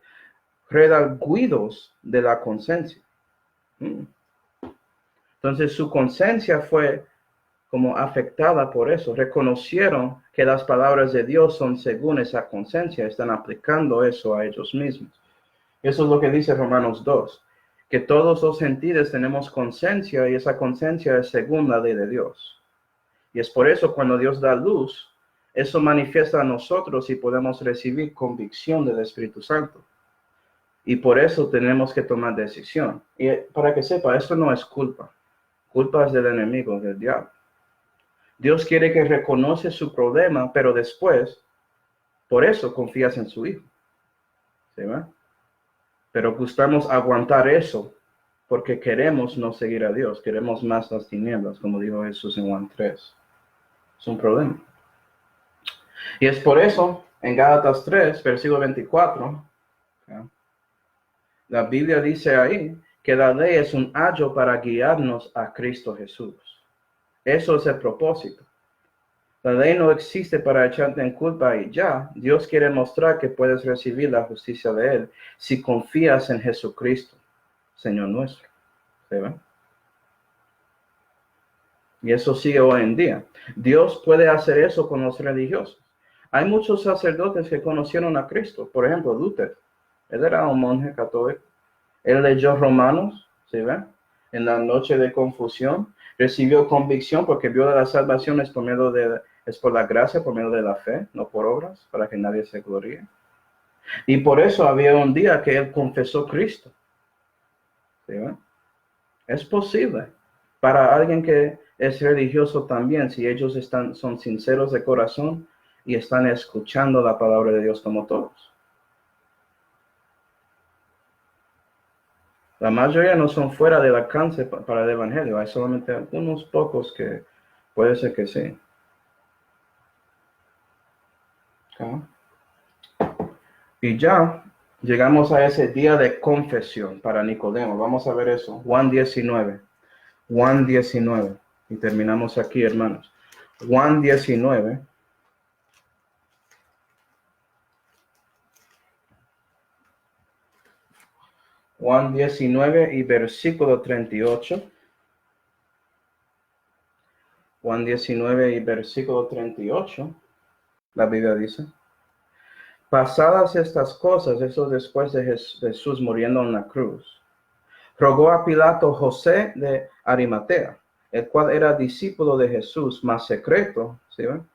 redarguidos de la conciencia. Entonces su conciencia fue como afectada por eso. Reconocieron que las palabras de Dios son según esa conciencia, están aplicando eso a ellos mismos. Eso es lo que dice Romanos 2, que todos los gentiles tenemos conciencia y esa conciencia es según la ley de Dios. Y es por eso cuando Dios da luz, eso manifiesta a nosotros y podemos recibir convicción del Espíritu Santo. Y por eso tenemos que tomar decisión. Y para que sepa, esto no es culpa. Culpa es del enemigo, del diablo. Dios quiere que reconoce su problema, pero después, por eso confías en su Hijo. ¿Sí va? Pero buscamos aguantar eso porque queremos no seguir a Dios. Queremos más las tinieblas, como dijo Jesús en Juan 3. Es un problema. Y es por eso, en Gálatas 3, versículo 24, la Biblia dice ahí que la ley es un ayo para guiarnos a Cristo Jesús. Eso es el propósito. La ley no existe para echarte en culpa y ya. Dios quiere mostrar que puedes recibir la justicia de Él si confías en Jesucristo, Señor nuestro. ¿Sí ven? Y eso sigue hoy en día. Dios puede hacer eso con los religiosos. Hay muchos sacerdotes que conocieron a Cristo. Por ejemplo, Luther. Él era un monje católico. Él leyó Romanos, ¿sí ven? En la noche de confusión. Recibió convicción porque vio la salvación es por la gracia, por medio de la fe, no por obras, para que nadie se gloríe. Y por eso había un día que él confesó Cristo. ¿Sí ven? Es posible para alguien que es religioso también, si ellos son sinceros de corazón y están escuchando la palabra de Dios como todos. La mayoría no son fuera del alcance para el evangelio. Hay solamente algunos pocos que puede ser que sí. ¿Okay? Y ya llegamos a ese día de confesión para Nicodemo. Vamos a ver eso. Juan 19. Juan 19. Y terminamos aquí, hermanos. Juan 19. Juan 19 y versículo 38. Juan 19 y versículo 38. La Biblia dice: pasadas estas cosas, eso después de Jesús muriendo en la cruz, rogó a Pilato José de Arimatea, el cual era discípulo de Jesús, más secreto, ¿sí ven?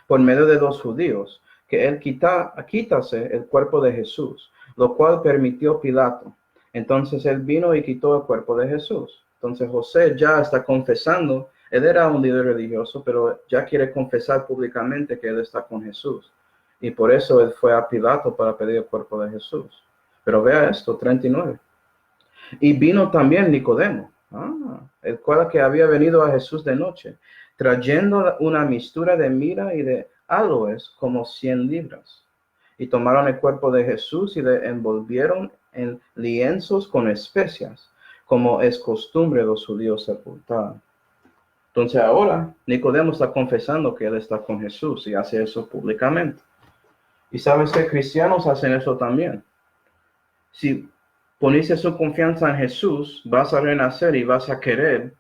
Por medio de los judíos, que él quitase el cuerpo de Jesús, lo cual permitió Pilato. Entonces él vino y quitó el cuerpo de Jesús. Entonces José ya está confesando, él era un líder religioso, pero ya quiere confesar públicamente que él está con Jesús. Y por eso él fue a Pilato para pedir el cuerpo de Jesús. Pero vea esto, 39. Y vino también Nicodemo, el cual que había venido a Jesús de noche, trayendo una mistura de mirra y de aloes como 100 libras. Y tomaron el cuerpo de Jesús y le envolvieron en lienzos con especias, como es costumbre de los judíos sepultar. Entonces ahora Nicodemo está confesando que él está con Jesús y hace eso públicamente. Y sabes que cristianos hacen eso también. Si poniste su confianza en Jesús, vas a renacer y vas a querer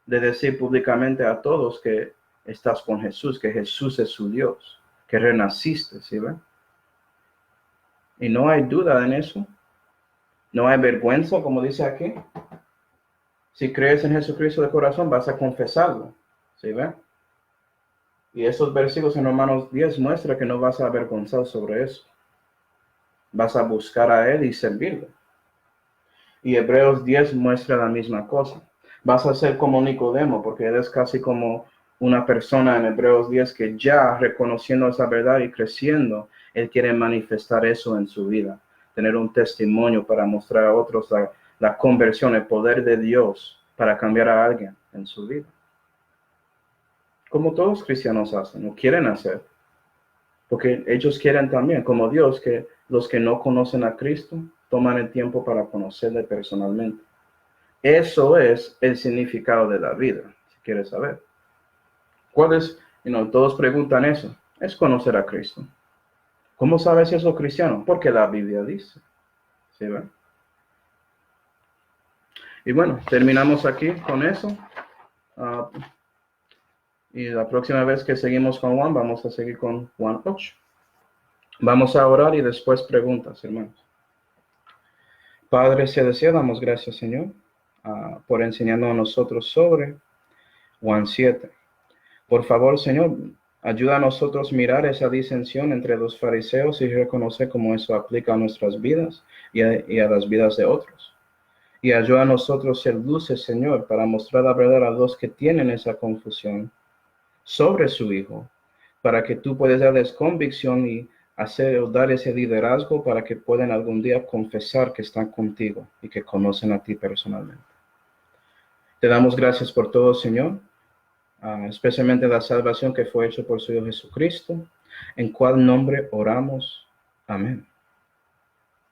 de decir públicamente a todos que estás con Jesús, que Jesús es su Dios, que renaciste, ¿sí ven? Y no hay duda en eso. No hay vergüenza, como dice aquí. Si crees en Jesucristo de corazón, vas a confesarlo, ¿sí ven? Y esos versículos en Romanos 10 muestran que no vas a avergonzar sobre eso. Vas a buscar a Él y servirlo. Y Hebreos 10 muestra la misma cosa. Vas a ser como Nicodemo, porque eres casi como una persona en Hebreos 10 que ya reconociendo esa verdad y creciendo, él quiere manifestar eso en su vida. Tener un testimonio para mostrar a otros la conversión, el poder de Dios para cambiar a alguien en su vida. Como todos cristianos hacen, o quieren hacer. Porque ellos quieren también, como Dios, que los que no conocen a Cristo toman el tiempo para conocerle personalmente. Eso es el significado de la vida, si quieres saber. ¿Cuál es? Todos preguntan eso. Es conocer a Cristo. ¿Cómo sabes eso, cristiano? Porque la Biblia dice. ¿Sí ven? Y bueno, terminamos aquí con eso. Y la próxima vez que seguimos con Juan, vamos a seguir con Juan 8. Vamos a orar y después preguntas, hermanos. Padre celestial, damos gracias, Señor, por enseñarnos a nosotros sobre Juan 7. Por favor, Señor, ayuda a nosotros a mirar esa disensión entre los fariseos y reconocer cómo eso aplica a nuestras vidas y a las vidas de otros. Y ayuda a nosotros a ser luces, Señor, para mostrar la verdad a los que tienen esa confusión sobre su Hijo, para que tú puedas darles convicción y dar ese liderazgo para que puedan algún día confesar que están contigo y que conocen a ti personalmente. Te damos gracias por todo, Señor, especialmente la salvación que fue hecha por su Hijo Jesucristo, en cual nombre oramos. Amén.